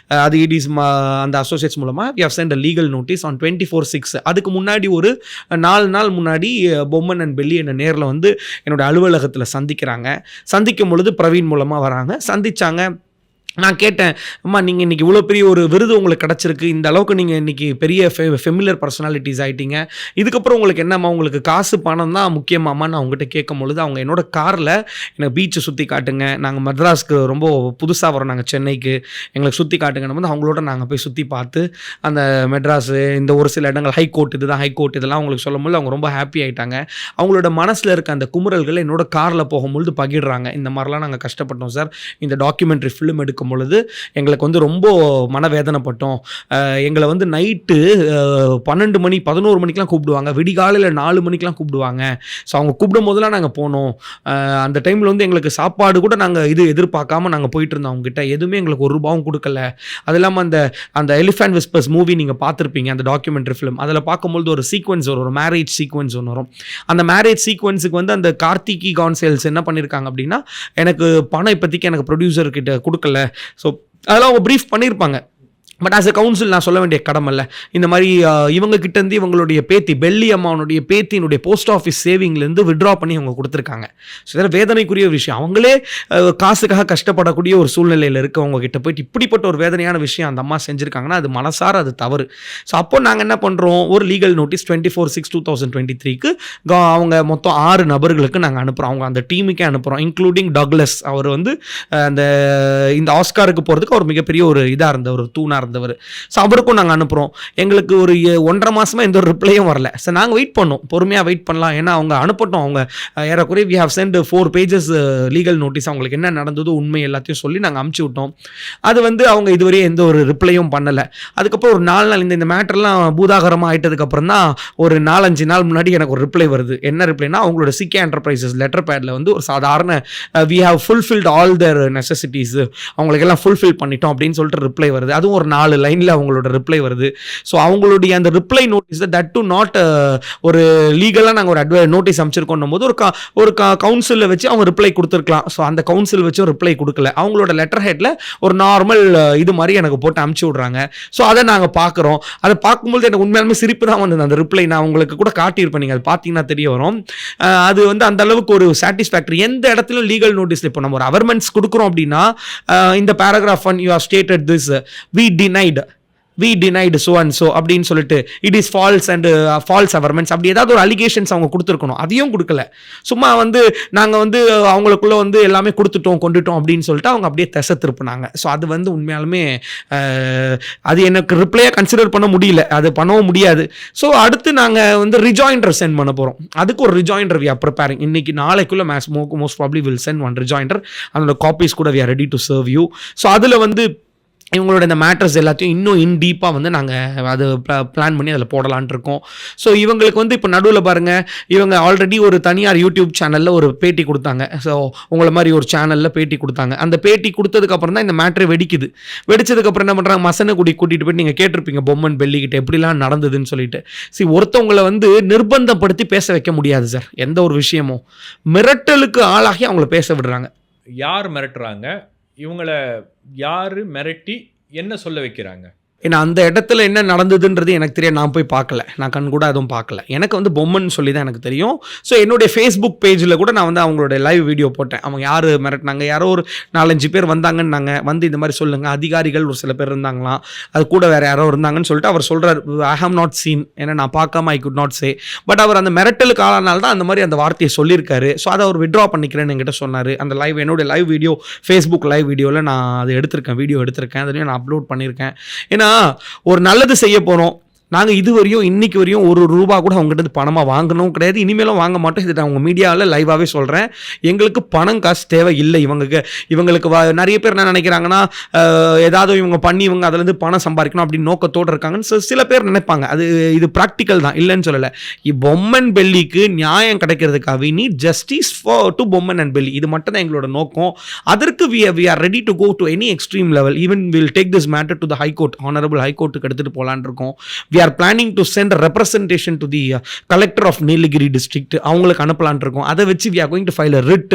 அது இடிஸ் அந்த அசோசியேட்ஸ் மூலமாக we have sent a legal notice on 24/6. அதுக்கு முன்னாடி ஒரு 4 நாள் முன்னாடி பொம்மன் அண்ட் பெல்லி என்னை நேரில் வந்து என்னோட அலுவலகத்தில் சந்திக்கிறாங்க. சந்திக்கும் பொழுது பிரவீன் மூலமாக வராங்க. சந்திச்சாங்க. நான் கேட்டேன், அம்மா நீங்கள் இன்றைக்கி இவ்வளோ பெரிய ஒரு விருது உங்களுக்கு கிடச்சிருக்கு, இந்த அளவுக்கு நீங்கள் இன்றைக்கி பெரிய ஃபெமிலியர் பர்சனாலிட்டிஸ் ஆகிட்டீங்க, இதுக்கப்புறம் உங்களுக்கு என்னம்மா, உங்களுக்கு காசு பணம் தான் முக்கியமாம்மா நான் உங்கள்கிட்ட கேட்கும் பொழுது, அவங்க என்னோட காரில் எனக்கு பீச்சை சுற்றி காட்டுங்க, நாங்கள் மദ്രാஸ்க்கு ரொம்ப புதுசாக வரோம், நாங்கள் சென்னைக்கு, எங்களுக்கு சுற்றி காட்டுங்கன்னு வந்து அவங்களோட நாங்கள் போய் சுற்றி பார்த்து அந்த மெட்ராஸு, இந்த ஒரு சில இடங்கள், ஹைகோர்ட் இதுதான் ஹைகோர்ட், இதெல்லாம் அவங்களுக்கு சொல்லும்போது அவங்க ரொம்ப ஹாப்பி ஆகிட்டாங்க. அவங்களோட மனசில் இருக்க அந்த குமுறல்களை என்னோட காரில் போகும்பொழுது பகிடுறாங்க. இந்த மாதிரிலாம் நாங்கள் கஷ்டப்பட்டோம் சார், இந்த டாக்குமெண்ட்ரி ஃபிலிம் எடுக்கும் பொழுது எங்களுக்கு வந்து ரொம்ப மனவேதனைப்பட்டோம். எங்களை வந்து நைட்டு 12 மணி 11 மணிக்கெலாம் கூப்பிடுவாங்க, விடிகாலையில் 4 மணிக்கெலாம் கூப்பிடுவாங்க. ஸோ அவங்க கூப்பிடும் போதெல்லாம் நாங்கள் போனோம். அந்த டைமில் வந்து எங்களுக்கு சாப்பாடு கூட நாங்கள் எதிர்பார்க்காம நாங்கள் போயிட்டு இருந்தோம். அவங்ககிட்ட எதுவுமே எங்களுக்கு ₹1 கொடுக்கல. அது இல்லாமல் அந்த எலிஃபண்ட் விஸ்பர்ஸ் மூவி நீங்கள் பார்த்துருப்பீங்க, அந்த டாக்குமெண்ட்ரி ஃபிலிம், அதில் பார்க்கும்போது ஒரு சீக்வன்ஸ் ஒரு மேரேஜ் சீக்வன்ஸ் ஒன்று வரும். அந்த மேரேஜ் சீக்வன்ஸுக்கு வந்து அந்த கார்த்திகி கான்சேல்ஸ் என்ன பண்ணியிருக்காங்க அப்படின்னா, எனக்கு பணம் இப்போதைக்கு எனக்கு ப்ரொடியூசர்கிட்ட கொடுக்கல. ஸோ அதெல்லாம் அவங்க ப்ரீஃப் பண்ணியிருப்பாங்க. பட் ஆஸ் எ கவுன்சில் நான் சொல்ல வேண்டிய கடமை இல்லை. இந்த மாதிரி இவங்க கிட்டேருந்து இவங்களுடைய பேத்தி பெல்லி அம்மாவனுடைய பேத்தியினுடைய போஸ்ட் ஆஃபீஸ் சேவிங்லேருந்து விட்ரா பண்ணி அவங்க கொடுத்துருக்காங்க. ஸோ இதெல்லாம் வேதனைக்குரிய விஷயம். அவங்களே காசுக்காக கஷ்டப்படக்கூடிய ஒரு சூழ்நிலையில் இருக்கவங்க கிட்ட போயிட்டு இப்படிப்பட்ட ஒரு வேதனையான விஷயம் அந்த அம்மா செஞ்சுருக்காங்கன்னா அது மனசார அது தவறு. ஸோ அப்போ நாங்கள் என்ன பண்ணுறோம், ஒரு லீகல் நோட்டீஸ் 24/6/2023க்கு அவங்க மொத்தம் 6 நபர்களுக்கு நாங்கள் அனுப்புகிறோம். அவங்க அந்த டீமுக்கே அனுப்புகிறோம், இன்க்ளூடிங் டக்லஸ். அவர் வந்து இந்த ஆஸ்காருக்கு போகிறதுக்கு அவர் மிகப்பெரிய ஒரு இதாக இருந்த ஒரு தூணாக இருந்தவர். ஸோ அவருக்கும் நாங்கள் அனுப்புகிறோம். எங்களுக்கு ஒரு 1.5 மாதமாக எந்த ஒரு ரிப்ளையும் வரல. ஸோ நாங்கள் வெயிட் பண்ணோம், பொறுமையாக வெயிட் பண்ணலாம். ஏன்னா அவங்க அனுப்பட்டோம். அவங்க ஏறக்குறைய we have sent 4 pages legal notice, அவங்களுக்கு என்ன நடந்ததோ உண்மை எல்லாத்தையும் சொல்லி நாங்கள் அனுப்பிச்சி விட்டோம். அது வந்து அவங்க இதுவரையும் எந்த ஒரு ரிப்ளையும் பண்ணலை. அதுக்கப்புறம் ஒரு 4 நாள் இந்த மேட்டர்லாம் பூதாகரமாக ஆகிட்டதுக்கப்புறம் தான் ஒரு 4-5 நாள் முன்னாடி எனக்கு ஒரு ரிப்ளை வருது. என்ன ரிப்ளைனா, அவங்களோட சிக்யா என்டர்பிரைசஸ் லெட்டர் பேடில் வந்து ஒரு சாதாரண we have fulfilled all their necessities, அவங்களுக்கு எல்லாம் ஃபுல்ஃபில் பண்ணிட்டோம் அப்படின்னு சொல்லிட்டு ரிப்ளை வருது. அதுவும் ஒரு 4 லைனில் அவங்களோட ரிப்ளை வருது. ஸோ அவங்களுடைய அந்த reply notice that to not ஒரு லீகலாக நாங்கள் ஒரு நோட்டீஸ் அமைச்சிருக்கோம் போது ஒரு கவுன்சிலில் வச்சு அவங்க ரிப்ளை கொடுத்துருக்கலாம். ஸோ அந்த கவுன்சில் வச்சு ஒரு ரிப்ளை கொடுக்கல. அவங்களோட லெட்டர் ஹெட்டில் ஒரு நார்மல் இது மாதிரி எனக்கு போட்டு அனுப்பிச்சி விட்றாங்க. ஸோ அதை நாங்கள் பார்க்குறோம். அதை பார்க்கும்போது எனக்கு உண்மையாலுமே சிரிப்பு தான் வந்தது. அந்த ரிப்ளை நான் உங்களுக்கு கூட காட்டியிருப்பேன், நீங்கள் அது பார்த்தீங்கன்னா தெரிய வரும். அது வந்து அந்த அளவுக்கு ஒரு சாட்டிஸ்ஃபேக்டரி. எந்த இடத்துலையும் லீகல் நோட்டீஸ் இப்போ நம்ம ஒரு அவர்மெண்ட்ஸ் கொடுக்குறோம் அப்படின்னா, இந்த paragraph 1 you have stated this, we denied so and so அப்படின்னு சொல்லிட்டு it is false and false averments அப்படி ஏதாவது ஒரு அலிகேஷன்ஸ் அவங்க கொடுத்துருக்கணும். அதையும் கொடுக்கல. சும்மா வந்து நாங்கள் வந்து அவங்களுக்குள்ள வந்து எல்லாமே கொண்டுட்டோம் அப்படின்னு சொல்லிட்டு அவங்க அப்படியே திசை திருப்பினாங்க. ஸோ அது வந்து உண்மையாலுமே அது எனக்கு ரிப்ளையாக கன்சிடர் பண்ண முடியல, அது பண்ணவும் முடியாது. ஸோ அடுத்து நாங்கள் வந்து ரிஜாயிண்டர் சென்ட் பண்ண போகிறோம். அதுக்கு ஒரு ரிஜாயிண்டர் வி ஆர் ப்ரிப்பேரிங். இன்னைக்கு நாளைக்குள்ள most probably will sent 1 rejoinder. அதோட காப்பீஸ் கூட we are ready to serve you. So அதில் வந்து இவங்களோட இந்த மேட்டர்ஸ் எல்லாத்தையும் இன்னும் இன் டீப்பாக வந்து நாங்கள் அது பிளான் பண்ணி அதில் போடலான்ட்டு இருக்கோம். ஸோ இவங்களுக்கு வந்து இப்போ நடுவில் பாருங்கள், இவங்க ஆல்ரெடி ஒரு தனியார் யூடியூப் சேனலில் ஒரு பேட்டி கொடுத்தாங்க. ஸோ உங்களை மாதிரி ஒரு சேனலில் பேட்டி கொடுத்தாங்க. அந்த பேட்டி கொடுத்ததுக்கப்புறம் தான் இந்த மேட்ரு வெடிக்குது. வெடிச்சதுக்கப்புறம் என்ன பண்ணுறாங்க, மசனகுடி கூட்டிகிட்டு போய்ட்டு நீங்கள் கேட்டிருப்பீங்க பொம்மன் பெல்லிக்கிட்ட எப்படிலாம் நடந்ததுன்னு சொல்லிட்டு. ஒருத்தவங்களை வந்து நிர்பந்தப்படுத்தி பேச வைக்க முடியாது சார். எந்த ஒரு விஷயமும் மிரட்டலுக்கு ஆளாகி அவங்கள பேச விடுறாங்க. யார் மிரட்டுறாங்க? இவங்கள யாரு மிரட்டி என்ன சொல்ல வைக்கிறாங்க? ஏன்னா அந்த இடத்துல என்ன நடந்ததுன்றது எனக்கு தெரியாது. நான் போய் பார்க்கல, நான் கண் கூட அதுவும் பார்க்கல. எனக்கு வந்து பொம்மன் சொல்லி தான் எனக்கு தெரியும். ஸோ என்னுடைய ஃபேஸ்புக் பேஜில் கூட நான் வந்து அவங்களுடைய லைவ் வீடியோ போட்டேன். அவங்க யார் மிரட்டினாங்க, யாரோ ஒரு 4-5 பேர் வந்தாங்கன்னாங்க, வந்து இந்த மாதிரி சொல்லுங்கள், அதிகாரிகள் ஒரு சில பேர் இருந்தாங்களாம், அது கூட வேறு யாரோ இருந்தாங்கன்னு சொல்லிட்டு அவர் சொல்கிறார். ஐ ஹவ் நாட் சீன், ஏன்னா நான் பார்க்காம I could not say. But அவர் அந்த மிரட்டலுக்கு ஆளானால தான் அந்த மாதிரி அந்த வார்த்தையை சொல்லியிருக்காரு. ஸோ அதை அவர் விட்ரா பண்ணிக்கிறேன்னு என்கிட்ட சொன்னார். அந்த லைவ், என்னுடைய லைவ் வீடியோ, ஃபேஸ்புக் லைவ் வீடியோவில் நான் அது எடுத்திருக்கேன், வீடியோ எடுத்திருக்கேன், அதுலேயும் நான் அப்லோட் பண்ணியிருக்கேன். ஏன்னா ஒரு நல்லது செய்ய போகிறோம். நாங்கள் இதுவரையும் இன்னைக்கு வரையும் ஒரு ரூபா கூட அவங்ககிட்ட பணமாக வாங்கணும் கிடையாது, இனிமேலும் வாங்க மாட்டோம். இது நான் உங்கள் மீடியாவில் லைவாகவே சொல்கிறேன். எங்களுக்கு பணம் காசு தேவை இல்லை. இவங்களுக்கு நிறைய பேர் என்ன நினைக்கிறாங்கன்னா, ஏதாவது இவங்க பண்ணி இவங்க அதுலேருந்து பணம் சம்பாதிக்கணும் அப்படின்னு நோக்கத்தோடு இருக்காங்கன்னு சில பேர் நினைப்பாங்க. இது ப்ராக்டிக்கல் தான், இல்லைன்னு சொல்லலை. பொம்மன் பெல்லிக்கு நியாயம் கிடைக்கிறதுக்காக we need justice to Bomman and Bellie. இது மட்டும் தான் எங்களோட நோக்கம். அதற்கு we are ready to go to any extreme level. Even will take this matter to the high court, honourable ஹைகோர்ட்டுக்கு எடுத்துகிட்டு போகலான்னு இருக்கோம். We are planning to send a representation to the collector of Nilgiri district. அவங்களுக்கு அனுப்பலான் இருக்கோம். அதை வச்சு we are going to file a writ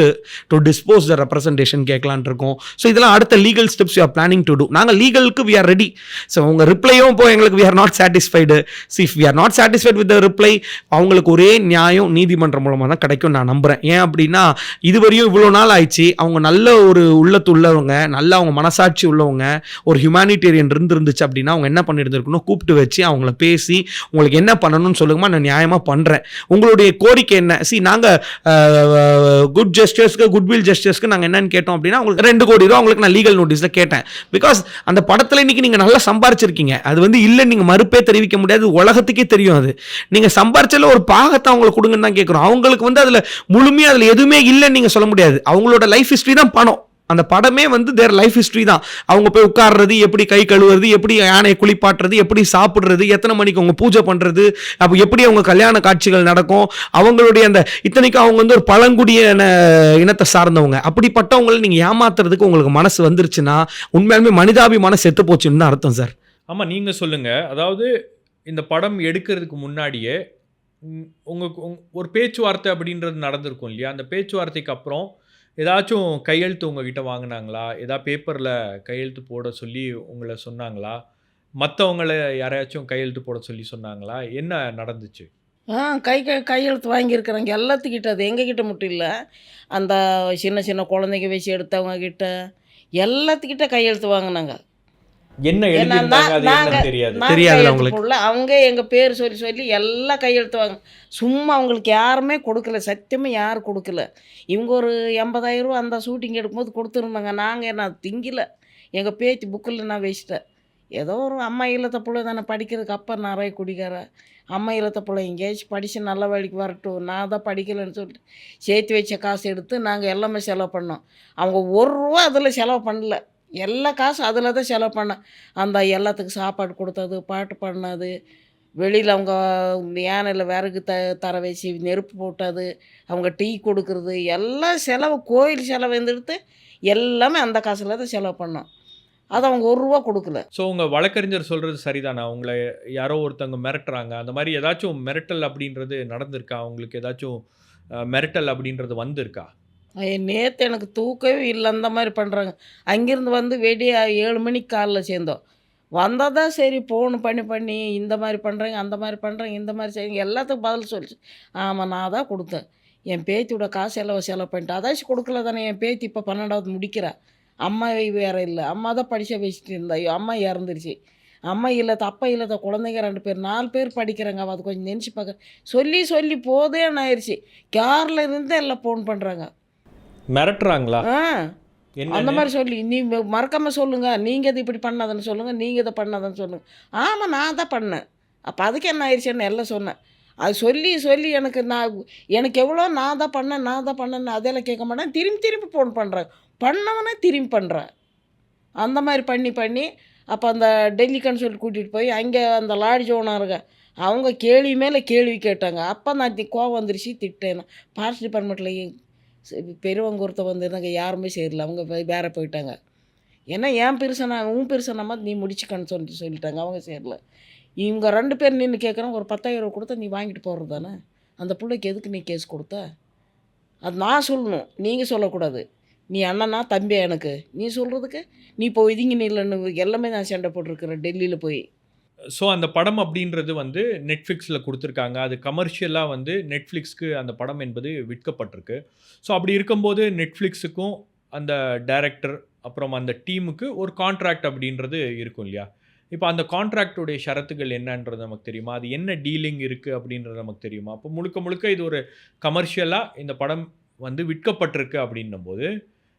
to dispose the representation கேட்கலான் இருக்கோம். So இதெல்லாம் அடுத்த legal steps we are planning to do. நாங்கள் லீகலுக்கு we are ready. So உங்கள் ரிப்ளையும் இப்போ எங்களுக்கு we are not satisfied. See, if we are not satisfied with the reply, அவங்களுக்கு ஒரே நியாயம் நீதிமன்றம் மூலமாக தான் கிடைக்கும் நான் நம்புகிறேன். ஏன் அப்படின்னா, இதுவரையும் இவ்வளோ நாள் ஆயிடுச்சு. அவங்க நல்ல ஒரு உள்ளத்து உள்ளவங்க, நல்ல அவங்க மனசாட்சி உள்ளவங்க, ஒரு ஹியூமானிட்டேரியன் இருந்துச்சு அப்படின்னா அவங்க என்ன பண்ணியிருந்துருக்கணும், கூப்பிட்டு வச்சு அவங்கள பேசி உங்களுக்கு என்ன பண்ணணும்னு சொல்லுங்கம்மா, நான் நியாயமாக பண்ணுறேன், உங்களுடைய கோரிக்கை என்ன. நாங்கள் குட் ஜஸ்டிஸ்க்கு, குட்வில் ஜஸ்டிஸ்க்கு நாங்கள் என்னன்னு கேட்டோம் அப்படின்னா, உங்களுக்கு 2 கோடி ரூபா உங்களுக்கு நான் லீகல் நோட்டீஸில் கேட்டேன். பிகாஸ் அந்த படத்தில் இன்னைக்கு நீங்கள் நல்லா சம்பாரிச்சிருக்கீங்க. அது வந்து இல்லை, நீங்கள் மறுப்பே தெரிவிக்க முடியாது, உலகத்துக்கே தெரியும். அது நீங்கள் சம்பாரிச்சல ஒரு பாகத்தை அவங்களுக்கு கொடுங்கன்னு தான் கேட்குறோம். அவங்களுக்கு வந்து அதில் முழுமையாக அதில் எதுவுமே இல்லைன்னு நீங்கள் சொல்ல முடியாது. அவங்களோட லைஃப் ஹிஸ்ட்ரி தான் பணம். அந்த படமே வந்து தேர் லைஃப் ஹிஸ்ட்ரி தான். அவங்க போய் உட்கார்றது, எப்படி கை கழுவுறது, எப்படி யானையை குளிப்பாட்டுறது, எப்படி சாப்பிட்றது, எத்தனை மணிக்கு அவங்க பூஜை பண்ணுறது, அப்போ எப்படி அவங்க கல்யாண காட்சிகள் நடக்கும், அவங்களுடைய அந்த இத்தனைக்கும் அவங்க வந்து ஒரு பழங்குடிய இனத்தை சார்ந்தவங்க. அப்படிப்பட்டவங்களை நீங்கள் ஏமாத்துறதுக்கு உங்களுக்கு மனசு வந்துருச்சுன்னா உண்மையாலுமே மனிதாபிமான செத்து போச்சுன்னு தான் அர்த்தம் சார். ஆமாம், நீங்கள் சொல்லுங்கள். அதாவது இந்த படம் எடுக்கிறதுக்கு முன்னாடியே உங்களுக்கு ஒரு பேச்சுவார்த்தை அப்படின்றது நடந்திருக்கும் இல்லையா? அந்த பேச்சுவார்த்தைக்கு அப்புறம் ஏதாச்சும் கையெழுத்து உங்ககிட்ட வாங்கினாங்களா? ஏதாவது பேப்பரில் கையெழுத்து போட சொல்லி உங்களை சொன்னாங்களா? மற்றவங்களை யாரையாச்சும் கையெழுத்து போட சொல்லி சொன்னாங்களா? என்ன நடந்துச்சு? கையெழுத்து வாங்கியிருக்கிறாங்க எல்லாத்துக்கிட்ட. அது எங்ககிட்ட மட்டும் இல்லை, அந்த சின்ன சின்ன குழந்தைங்க வச்சு எடுத்தவங்க கிட்ட எல்லாத்துக்கிட்ட கையெழுத்து வாங்கினாங்க. என்ன எழுதிருந்தாங்க அது என்னன்னு தெரியாது அவங்களுக்கு. அவங்க எங்கள் பேர் சொல்லி சொல்லி எல்லாம் கையெழுத்து வாங்க. சும்மா அவங்களுக்கு யாருமே கொடுக்கல, சத்தியமாக யாரும் கொடுக்கல. இவங்க ஒரு 80,000 ரூபா அந்த ஷூட்டிங் எடுக்கும்போது கொடுத்துருந்தாங்க. நாங்கள் என்ன திங்கல, எங்கள் பேச்சு புக்கில் நான் வச்சுட்டேன். ஏதோ ஒரு அம்மா இல்லத்த பிள்ளை தானே, படிக்கிறதுக்கு அப்பா நிறைய குடிக்கார அம்மா இல்லத்த பிள்ளை எங்கேயாச்சும் படித்து நல்ல வழிக்கு வரட்டும், நான் தான் படிக்கலைன்னு சொல்லிட்டு சேர்த்து வச்ச காசு எடுத்து நாங்கள் எல்லாமே செலவு பண்ணோம். அவங்க 1 ரூபா அதில் செலவு பண்ணல, எல்லா காசு அதில் தான் செலவு பண்ணேன். அந்த எல்லாத்துக்கும் சாப்பாடு கொடுத்தது, பாட்டு பண்ணது, வெளியில் அவங்க யானையில் விறகு தர வச்சு நெருப்பு போட்டது, அவங்க டீ கொடுக்குறது, எல்லாம் செலவு, கோயில் செலவு எடுத்து எல்லாமே அந்த காசில் தான் செலவு பண்ணோம். அது அவங்க 1 ரூபா கொடுக்கல. ஸோ உங்கள் வழக்கறிஞர் சொல்கிறது சரிதானா? உங்களை யாரோ ஒருத்தவங்க மிரட்டுறாங்க, அந்த மாதிரி ஏதாச்சும் மிரட்டல் அப்படின்றது நடந்திருக்கா? உங்களுக்கு ஏதாச்சும் மிரட்டல் அப்படின்றது வந்திருக்கா? நேற்று எனக்கு தூக்கவே இல்லை, அந்த மாதிரி பண்ணுறாங்க. அங்கேருந்து வந்து வெடிய 7 மணிக்கு காலையில் சேர்ந்தோம். வந்தால் தான் சரி, ஃபோன் பண்ணி இந்த மாதிரி பண்ணுறேங்க, அந்த மாதிரி பண்ணுறேங்க, இந்த மாதிரி செய்யுங்க, எல்லாத்துக்கும் பதில் சொல்லிச்சு. ஆமாம், நான் தான் கொடுத்தேன், என் பேத்தியோட காசு எல்லாம் செலவு பண்ணிட்டேன். அதாச்சும் கொடுக்கல தானே. என் பேத்தி இப்போ 12வது முடிக்கிறா. அம்மா வேறு இல்லை, அம்மா தான் படிக்க வச்சுட்டு இருந்தா. அம்மா இறந்துருச்சு. அம்மா இல்லாத அப்பா இல்லாத குழந்தைங்க 2 பேர் 4 பேர் படிக்கிறாங்க. அவள் அது கொஞ்சம் நினச்சி பார்க்க சொல்லி போதேன்னு ஆயிடுச்சு. காரில் இருந்து எல்லாம் ஃபோன் பண்ணுறாங்க, மிரட்டுறாங்களா? அந்த மாதிரி சொல்லி நீ மறக்காமல் சொல்லுங்கள், நீங்கள் இது இப்படி பண்ணாதன்னு சொல்லுங்கள், நீங்கள் இதை பண்ணாதன்னு சொல்லுங்கள். ஆமாம், நான் தான் பண்ணேன். அப்போ அதுக்கு என்ன ஆயிடுச்சுன்னு எல்லாம் சொன்னேன். அது சொல்லி எனக்கு எவ்வளோ நான் தான் பண்ணேன்னு அதெல்லாம் கேட்க மாட்டேன். திரும்பி ஃபோன் பண்ணுறேன், பண்ணவனே திரும்பி பண்ணுறேன். அந்த மாதிரி பண்ணி அப்போ அந்த டெல்லிக்கான்னு சொல்லி கூட்டிகிட்டு போய் அங்கே அந்த லாட்ஜ் ஓனருங்க அவங்க கேள்வி மேலே கேள்வி கேட்டாங்க. அப்போ நான் கோவம் வந்துருச்சு, திட்டேன். ஃபாரஸ்ட் டிபார்ட்மெண்ட்டில் பெரியவங்க ஒருத்தர் வந்திருந்தாங்க, யாருமே சேரல, அவங்க வேற போயிட்டாங்க. ஏன்னா என் பெருசனா உன் பெருசனாமா நீ முடிச்சுக்கன்னு சொல்லிட்டாங்க, அவங்க சேரல. இவங்க 2 பேர் நின்று கேட்குறோம், ஒரு 10,000 கொடுத்தா நீ வாங்கிட்டு போகிறது தானே, அந்த பிள்ளைக்கு எதுக்கு நீ கேஸ் கொடுத்த? அது நான் சொல்லணும், நீங்கள் சொல்லக்கூடாது. நீ அண்ணனா தம்பியா எனக்கு, நீ சொல்கிறதுக்கு நீ இப்போ ஒதுங்கி நில்லுன்னு எல்லாமே நான் சண்டை போட்டிருக்கிறேன் டெல்லியில் போய். ஸோ அந்த படம் அப்படின்றது வந்து நெட்ஃப்ளிக்ஸில் கொடுத்துருக்காங்க. அது கமர்ஷியலாக வந்து நெட்ஃப்ளிக்ஸ்க்கு அந்த படம் என்பது விற்கப்பட்டிருக்கு. ஸோ அப்படி இருக்கும்போது நெட்ஃப்ளிக்ஸுக்கும் அந்த டைரக்டர் அப்புறம் அந்த டீமுக்கு ஒரு கான்ட்ராக்ட் அப்படின்றது இருக்கும் இல்லையா? இப்போ அந்த கான்ட்ராக்டுடைய ஷரத்துகள் என்னன்றது நமக்கு தெரியுமா? அது என்ன டீலிங் இருக்குது அப்படின்றது நமக்கு தெரியுமா? அப்போ முழுக்க முழுக்க இது ஒரு கமர்ஷியலாக இந்த படம் வந்து விற்கப்பட்டிருக்கு அப்படின்னும்போது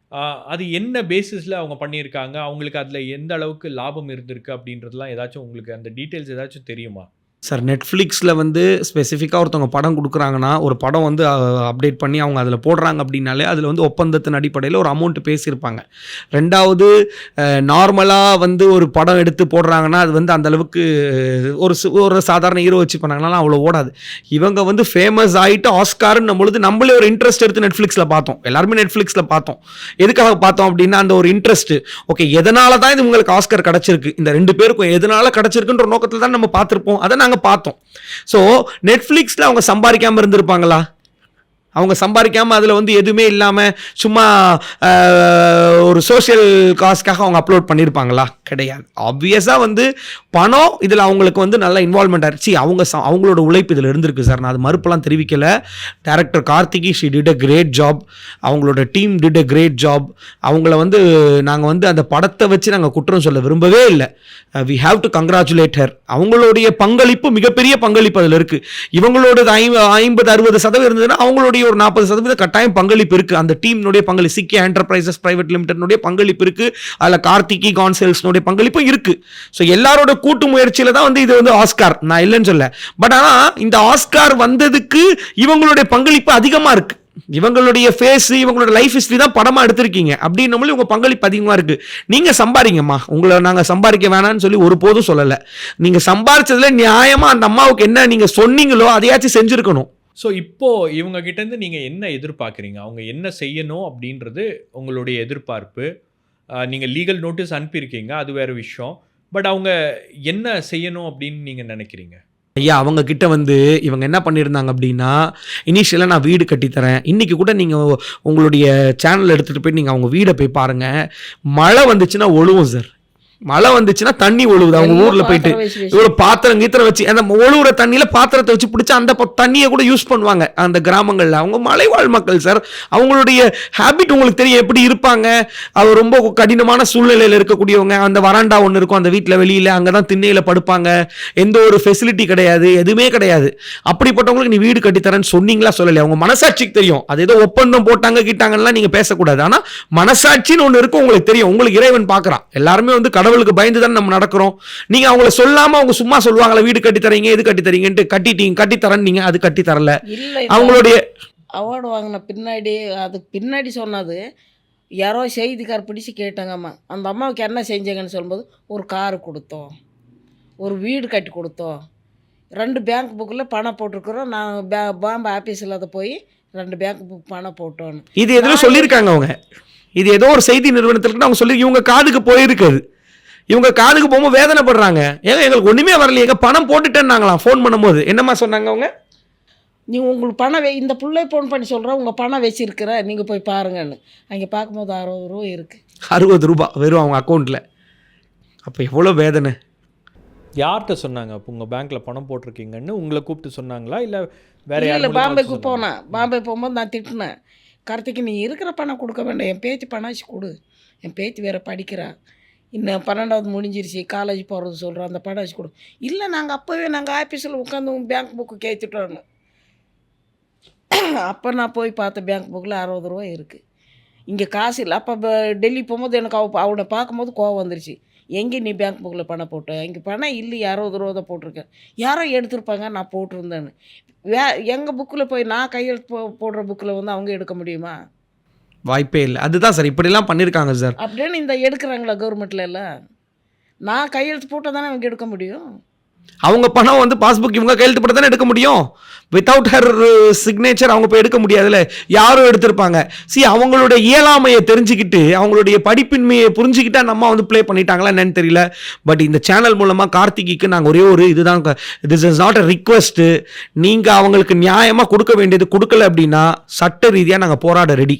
அது என்ன பேசிஸில் அவங்க பண்ணியிருக்காங்க, அவங்களுக்கு அதில் எந்த அளவுக்கு லாபம் இருந்திருக்கு அப்படின்றதுலாம் ஏதாச்சும் உங்களுக்கு அந்த டீட்டெயில்ஸ் ஏதாச்சும் தெரியுமா? சார், நெட்ஃப்ளிக்ஸில் வந்து ஸ்பெசிஃபிக்காக ஒருத்தவங்க படம் கொடுக்குறாங்கன்னா, ஒரு படம் வந்து அப்டேட் பண்ணி அவங்க அதில் போடுறாங்க அப்படின்னாலே அதில் வந்து ஒப்பந்தத்தின் அடிப்படையில் ஒரு அமௌண்ட் பேசியிருப்பாங்க. 2வது, நார்மலாக வந்து ஒரு படம் எடுத்து போடுறாங்கன்னா அது வந்து அந்தளவுக்கு ஒரு சாதாரண ஹீரோ வச்சு பண்ணாங்கன்னா அவ்வளோ ஓடாது. இவங்க வந்து ஃபேமஸ் ஆகிட்டு ஆஸ்கார்ன்னும் பொழுது நம்மளே ஒரு இன்ட்ரெஸ்ட் எடுத்து நெட்ஃப்ளிக்ஸில் பார்த்தோம், எல்லாருமே நெட்ஃப்ளிக்ஸில் பார்த்தோம். எதுக்காக பார்த்தோம் அப்படின்னா அந்த ஒரு இன்ட்ரெஸ்ட்டு, ஓகே எதனால தான் இது உங்களுக்கு ஆஸ்கார் கிடச்சிருக்கு, இந்த 2 பேருக்கும் எதனால கிடச்சிருக்குன்ற நோக்கத்தில் தான் நம்ம பார்த்துருப்போம், அதை நாங்கள் பார்த்தோம். ஸோ நெட்ஃப்ளிக்ஸில் அவங்க சம்பாதிக்காமல் இருந்திருப்பாங்களா? அவங்க சம்பாதிக்காமல் அதில் வந்து எதுவுமே இல்லாமல் சும்மா ஒரு சோஷியல் காஸ்க்காக அவங்க அப்லோட் பண்ணியிருப்பாங்களா? கிடையாது. ஆப்வியஸாக வந்து பணம் இதில் அவங்களுக்கு வந்து நல்லா இன்வால்மெண்ட் ஆயிடுச்சு. அவங்களோட உழைப்பு இதில் இருந்திருக்கு சார், நான் அது மறுப்பெல்லாம் தெரிவிக்கலை. Director Karthiki, she did a great job, அவங்களோட team did a great job. அவங்கள வந்து நாங்கள் வந்து அந்த படத்தை வச்சு நாங்கள் குற்றம் சொல்ல விரும்பவே இல்லை. We have to congratulate her. அவங்களுடைய பங்களிப்பு மிகப்பெரிய பங்களிப்பு அதில் இருக்குது. இவங்களோட 50-60% இருந்ததுன்னா அவங்களுடைய ஒரு 40% கட்டாயம் பங்களிப்பு இருக்குது. அந்த டீம்னுடைய பங்களிப்பு, சிக்கியா என்டர்பிரைசஸ் பிரைவேட் லிமிடெட்னுடைய பங்களிப்பு இருக்குது. அதில் கார்த்திகி கான்செல்ஸ்னுடைய பங்களிப்பு இருக்குது. ஸோ எல்லாரோட கூட்டு முயற்சியில் தான் வந்து இது வந்து ஆஸ்கார், நான் இல்லைன்னு சொல்ல. பட் ஆனால் இந்த ஆஸ்கார் வந்ததுக்கு இவங்களுடைய பங்களிப்பு அதிகமாக இருக்குது. இவங்களுடைய ஃபேஸ், இவங்களோட லைஃப் ஹிஸ்ட்ரி தான் படமா எடுத்திருக்கீங்க அப்படின்னும் உங்க பங்களிப்பு அதிகமா இருக்கு. நீங்க சம்பாதிங்கம்மா, உங்களை நாங்க சம்பாதிக்க வேணாம்னு சொல்லி ஒருபோதும் சொல்லல. நீங்க சம்பாதிச்சதுல நியாயமா அந்த அம்மாவுக்கு என்ன நீங்க சொன்னீங்களோ அதையாச்சும் செஞ்சிருக்கணும். ஸோ இப்போ இவங்க கிட்டேருந்து நீங்கள் என்ன எதிர்பார்க்குறீங்க, அவங்க என்ன செய்யணும் அப்படின்றது உங்களுடைய எதிர்பார்ப்பு. நீங்கள் லீகல் நோட்டீஸ் அனுப்பியிருக்கீங்க, அது வேறு விஷயம். பட் அவங்க என்ன செய்யணும் அப்படின்னு நீங்கள் நினைக்கிறீங்க? ஐயா, அவங்க கிட்ட வந்து இவங்க என்ன பண்ணியிருந்தாங்க அப்படின்னா, இனிஷியலாக நான் வீடு கட்டித்தரேன். இன்றைக்கி கூட நீங்கள் உங்களுடைய சேனல் எடுத்துகிட்டு போய் நீங்கள் அவங்க வீடை போய் பாருங்கள். மழை வந்துச்சுன்னா ஒழுவும் சார், மழை வந்துச்சுன்னா தண்ணி ஒழுகுது. அவங்க ஊர்ல போயிட்டு ஒரு பாத்திரம் கீத்திரம் வச்சு அந்த ஒழுகுற தண்ணியில பாத்திரத்தை வச்சு பிடிச்சி அந்த தண்ணியை கூட யூஸ் பண்ணுவாங்க அந்த கிராமங்கள்ல. அவங்க மலைவாழ் மக்கள் சார், அவங்களுடைய ஹேபிட் உங்களுக்கு தெரியும் எப்படி இருப்பாங்க. அவர் ரொம்ப கடினமான சூழ்நிலையில் இருக்கக்கூடியவங்க. அந்த வராண்டா ஒன்று இருக்கும் அந்த வீட்டில் வெளியில், அங்கே தான் திண்ணையில் படுப்பாங்க. எந்த ஒரு ஃபெசிலிட்டி கிடையாது, எதுவுமே கிடையாது. அப்படிப்பட்டவங்களுக்கு நீ வீடு கட்டித்தரேன்னு சொன்னீங்களா? சொல்லலை. அவங்க மனசாட்சிக்கு தெரியும். அது ஏதோ ஒப்பந்தம் போட்டாங்க கிட்டாங்கன்னா நீங்கள் பேசக்கூடாது. ஆனால் மனசாட்சின்னு ஒன்று இருக்கும், உங்களுக்கு தெரியும். உங்களுக்கு இறைவன் பார்க்குறான். எல்லாருமே வந்து கடவுளுக்கு பயந்து தான் நம்ம நடக்கிறோம். நீங்க அவங்கள சொல்லாம அவங்க சும்மா சொல்லுவாங்களா வீடு கட்டி தரீங்க, இது கட்டி தரீங்கன்ட்டு, கட்டிட்டீங்க கட்டி தரேன்னு, நீங்க அது கட்டி தரல. அவங்களுடைய அவார்டு வாங்கின பின்னாடி, அதுக்கு பின்னாடி சொன்னது யாரோ செய்திக்கார் பிடிச்சி கேட்டாங்கம்மா, அந்த அம்மாவுக்கு என்ன செஞ்சீங்கன்னு சொல்லும்போது, ஒரு காரு கொடுத்தோம், ஒரு வீடு கட்டி கொடுத்தோம், 2 பேங்க் புக்கில் பணம் போட்டிருக்கிறோம், நான் பாம்பே ஆஃபீஸில் அதை போய் 2 பேங்க் புக் பணம் போட்டோன்னு. இது எதுவும் சொல்லியிருக்காங்க அவங்க. இது ஏதோ ஒரு செய்தி நிறுவனத்திற்கு அவங்க சொல்லி இவங்க காதுக்கு போயிருக்குது. இவங்க காதுக்கு போகும்போது வேதனைப்படுறாங்க. ஏங்க எங்களுக்கு ஒன்றுமே வரலையே, எங்க பணம் போட்டுட்டேன்னாங்களாம். ஃபோன் பண்ணும்போது என்னம்மா சொன்னாங்க அவங்க? நீ உங்களுக்கு பணம் இந்த பிள்ளை ஃபோன் பண்ணி சொல்கிறேன், உங்கள் பணம் வச்சிருக்கிற நீங்கள் போய் பாருங்கன்னு. அங்கே பார்க்கும்போது 60 ரூபா இருக்குது. 60 ரூபா வெறும் அவங்க அக்கௌண்ட்டில். அப்போ எவ்வளோ வேதனை. யார்கிட்ட சொன்னாங்க அப்போ உங்கள் பேங்க்கில் பணம் போட்டிருக்கீங்கன்னு? உங்களை கூப்பிட்டு சொன்னாங்களா இல்லை வேற யாரும்? இல்லை, பாம்பேக்கு போனேன். பாம்பே போகும்போது நான் திட்டினேன், கார்த்திக்கு நீ இருக்கிற பணம் கொடுக்க வேண்டாம், என் பேச்சு பணாச்சு கொடு, என் பேச்சு வேறு படிக்கிறா, இன்னும் 12வது முடிஞ்சிருச்சு, காலேஜ் போகிறது சொல்கிறோம், அந்த பணம் வச்சு கொடு. இல்லை, நாங்கள் அப்போவே நாங்கள் ஆஃபீஸில் உட்காந்து பேங்க் புக்கு கேட்டுட்டோன்னு. அப்போ நான் போய் பார்த்தேன், பேங்க் புக்கில் 60 ரூபா இருக்குது. இங்கே காசு இல்லை. அப்போ டெல்லி போகும்போது எனக்கு அவனை பார்க்கும்போது கோவம் வந்துருச்சு. எங்கே நீ பேங்க் புக்கில் பணம் போட்ட? இங்கே பணம் இல்லை, 60 ரூபா தான் போட்டிருக்கேன். யாரோ எடுத்திருப்பாங்க, நான் போட்டிருந்தேன்னு. எங்கள் புக்கில் போய் நான் கையெழுத்து போடுற புக்கில் வந்து அவங்க எடுக்க முடியுமா? வாய்ப்பே இல்லை. அதுதான் சார் இப்படிலாம் பண்ணியிருக்காங்க சார். அப்படின்னு இந்த எடுக்கிறாங்களா கவர்மெண்ட்ல எல்லாம்? நான் கையெழுத்து போட்டால் தானே அவங்க எடுக்க முடியும். அவங்க பணம் வந்து பாஸ்புக் இவங்க கையெழுத்து போட்டு தானே எடுக்க முடியும். வித்தவுட் ஹர் சிக்னேச்சர் அவங்க போய் எடுக்க முடியாதுல்ல. யாரும் எடுத்திருப்பாங்க. அவங்களுடைய இயலாமையை தெரிஞ்சுக்கிட்டு அவங்களுடைய படிப்பின்மையை புரிஞ்சுக்கிட்டா நம்ம வந்து ப்ளே பண்ணிட்டாங்களா என்னன்னு தெரியல. பட் இந்த சேனல் மூலமாக கார்த்திகிக்கு நாங்கள் ஒரே ஒரு இதுதான், this is not a request. நீங்கள் அவங்களுக்கு நியாயமாக கொடுக்க வேண்டியது கொடுக்கல அப்படின்னா சட்ட ரீதியாக நாங்கள் போராட ரெடி.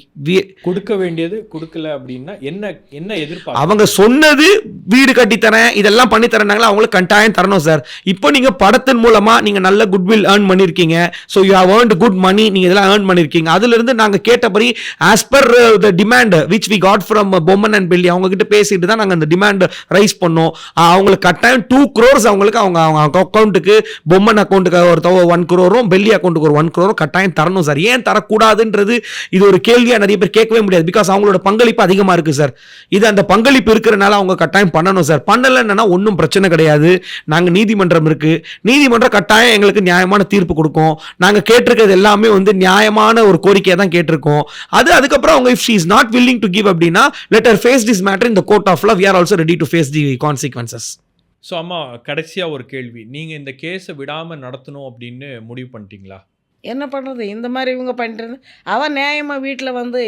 கொடுக்க வேண்டியது கொடுக்கல அப்படின்னா என்ன என்ன எதிர்பார்க்க? அவங்க சொன்னது வீடு கட்டித்தரேன் இதெல்லாம் பண்ணி தரேன்னாங்களா, அவங்களுக்கு கட்டாயம் தரணும் சார். இப்போ நீங்க படத்தின் மூலமா நீங்க நல்ல குட்வில் ஏர்ன் பண்ணிருக்கீங்க. So you have earned good money. நீங்க இதெல்லாம் ஏர்ன் பண்ணிருக்கீங்க. அதுல இருந்து நாங்க கேட்டபடி as per the demand which we got from Bomman and Belli அவங்க கிட்ட பேசிட்டு தான் நாங்க அந்த டிமாண்ட் ரைஸ் பண்ணோம். அவங்களுக்கு கட்டாயம் 2 crores அவங்களுக்கு அவங்க அக்கௌண்ட்டுக்கு பொம்மன் அக்கௌண்ட்டுக்கு ஒரு 1 crore பெல்லி அக்கௌண்ட்டுக்கு ஒரு 1 crore கட்டாயம் தரணும் சார். ஏன் தரக்கூடாதுன்றது இது ஒரு கேள்வியா நிறைய பேர் கேட்கவே முடியாது. பிகாஸ் அவங்களோட பங்களிப்பு அதிகமா இருக்கு சார். இது அந்த பங்களிப்பு இருக்கிறனால அவங்க கட்டாயம் பண்ணணும் சார். பண்ணலன்னா ஒன்றும் பிரச்சனை கிடையாது. நாங்க நீதிமன்றம் இருக்கு. நீதிமன்றம் கட்டாயம் எங்களுக்கு நியாயமான தீர்ப்பு கொடுக்கும். நாங்க கேட்டிருக்கிறது எல்லாமே வந்து நியாயமான ஒரு கோரிக்கையை தான் கேட்டிருக்கோம். அதுக்கப்புறம் அவங்க if she is not willing to give அப்படின்னா let her face this matter in the court of law. We are also ready to face the consequences. So அம்மா, கடைசியாக ஒரு கேள்வி. நீங்கள் இந்த கேஸை விடாமல் நடத்தணும் அப்படின்னு முடிவு பண்ணிட்டீங்களா? என்ன பண்ணுறது, இந்த மாதிரி இவங்க பண்ணிட்டு அவன் நியாயமாக வீட்டில் வந்து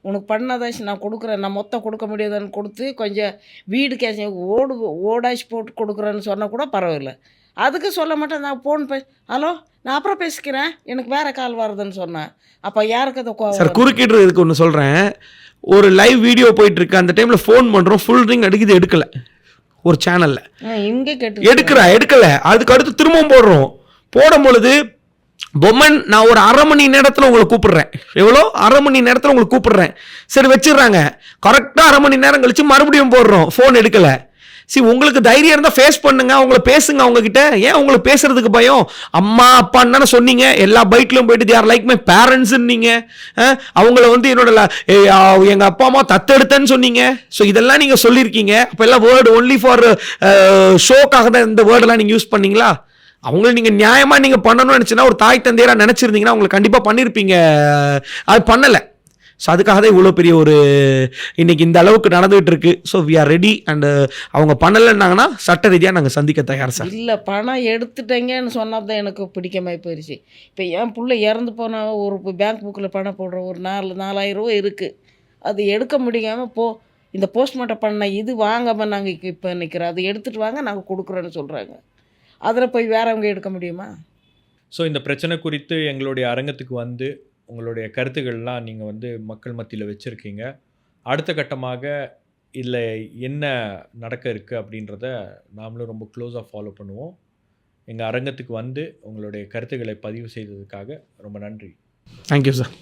உனக்கு பண்ணதாச்சு நான் கொடுக்குறேன், நான் மொத்தம் கொடுக்க முடியாதுன்னு கொடுத்து கொஞ்சம் வீடு கேஷ் ஓடாச்சு போட்டு கொடுக்குறேன்னு சொன்னால் கூட பரவாயில்ல. அதுக்கு சொல்ல மாட்டேன். நான் ஃபோன் ஹலோ நான் அப்புறம் பேசிக்கிறேன் எனக்கு வேறு கால் வருதுன்னு சொன்னேன். அப்போ யாருக்கு அதை சார் குறுக்கிடுறதுக்கு ஒன்று சொல்கிறேன். ஒரு லைவ் வீடியோ போயிட்டுருக்கு. அந்த டைமில் ஃபோன் பண்ணுறோம், ஃபுல் ரிங் அடிக்குது, எடுக்கலை. ஒரு சேனலில் இங்கே கேட்டு எடுக்கலை. அதுக்கு அடுத்து திரும்பவும் போடும் பொழுது பொம்மன் நான் ஒரு 1/2 மணி நேரத்தில் உங்களை கூப்பிடுறேன். எவ்வளோ 1/2 மணி நேரத்தில் உங்களுக்கு கூப்பிடுறேன். சரி வச்சிடுறாங்க. கரெக்டாக 1/2 மணி நேரம் கழிச்சு மறுபடியும் போடுறோம், ஃபோன் எடுக்கலை. உங்களுக்கு தைரியம் இருந்தால் ஃபேஸ் பண்ணுங்க, அவங்கள பேசுங்க. அவங்க கிட்ட ஏன் உங்களுக்கு பேசுறதுக்கு பயம்? அம்மா அப்பான்னு தானே சொன்னீங்க. எல்லா பைக்லையும் போயிட்டு they are like my parents நீங்க. அவங்கள வந்து என்னோட எங்க அப்பா அம்மா தத்தெடுத்தேன்னு சொன்னீங்க. ஸோ இதெல்லாம் நீங்க சொல்லியிருக்கீங்க. அப்போ எல்லாம் வேர்டு ஒன்லி ஃபார் ஷோக்காக தான் இந்த வேர்டெல்லாம் நீங்க யூஸ் பண்ணீங்களா? அவங்கள நீங்க நியாயமா நீங்க பண்ணணும்னு நினைச்சுன்னா ஒரு தாய் தந்தையரா நினைச்சிருந்தீங்கன்னா அவங்களை கண்டிப்பா பண்ணிருப்பீங்க. அது பண்ணல. ஸோ அதுக்காக தான் இவ்வளோ பெரிய ஒரு இன்னைக்கு இந்த அளவுக்கு நடந்துகிட்டு இருக்கு. So we are ready. And அவங்க பண்ணலைன்னாங்கன்னா சட்ட ரீதியாக நாங்கள் சந்திக்க தயார் சார். இல்லை பணம் எடுத்துட்டேங்கன்னு சொன்னால் தான் எனக்கு பிடிக்கமாய் போயிடுச்சு. இப்போ என் பிள்ளை இறந்து போனால் ஒரு பேங்க் புக்கில் பணம் போடுற ஒரு 4,000 ரூபா இருக்குது. அது எடுக்க முடியாமல் இந்த போஸ்ட்மார்ட்டம் பண்ண இது வாங்காமல் நாங்கள் இப்போ நிற்கிறோம். அது எடுத்துகிட்டு வாங்க நாங்கள் கொடுக்குறோன்னு சொல்கிறாங்க. அதில் போய் வேறவங்க எடுக்க முடியுமா? ஸோ இந்த பிரச்சனை குறித்து எங்களுடைய அரங்கத்துக்கு வந்து உங்களுடைய கருத்துக்கள்லாம் நீங்கள் வந்து மக்கள் மத்தியில் வச்சுருக்கீங்க. அடுத்த கட்டமாக இதில் என்ன நடக்க இருக்குது அப்படின்றத நாமளும் ரொம்ப க்ளோஸாக ஃபாலோ பண்ணுவோம். எங்கள் அரங்கத்துக்கு வந்து உங்களுடைய கருத்துக்களை பதிவு செய்ததுக்காக ரொம்ப நன்றி. Thank you sir.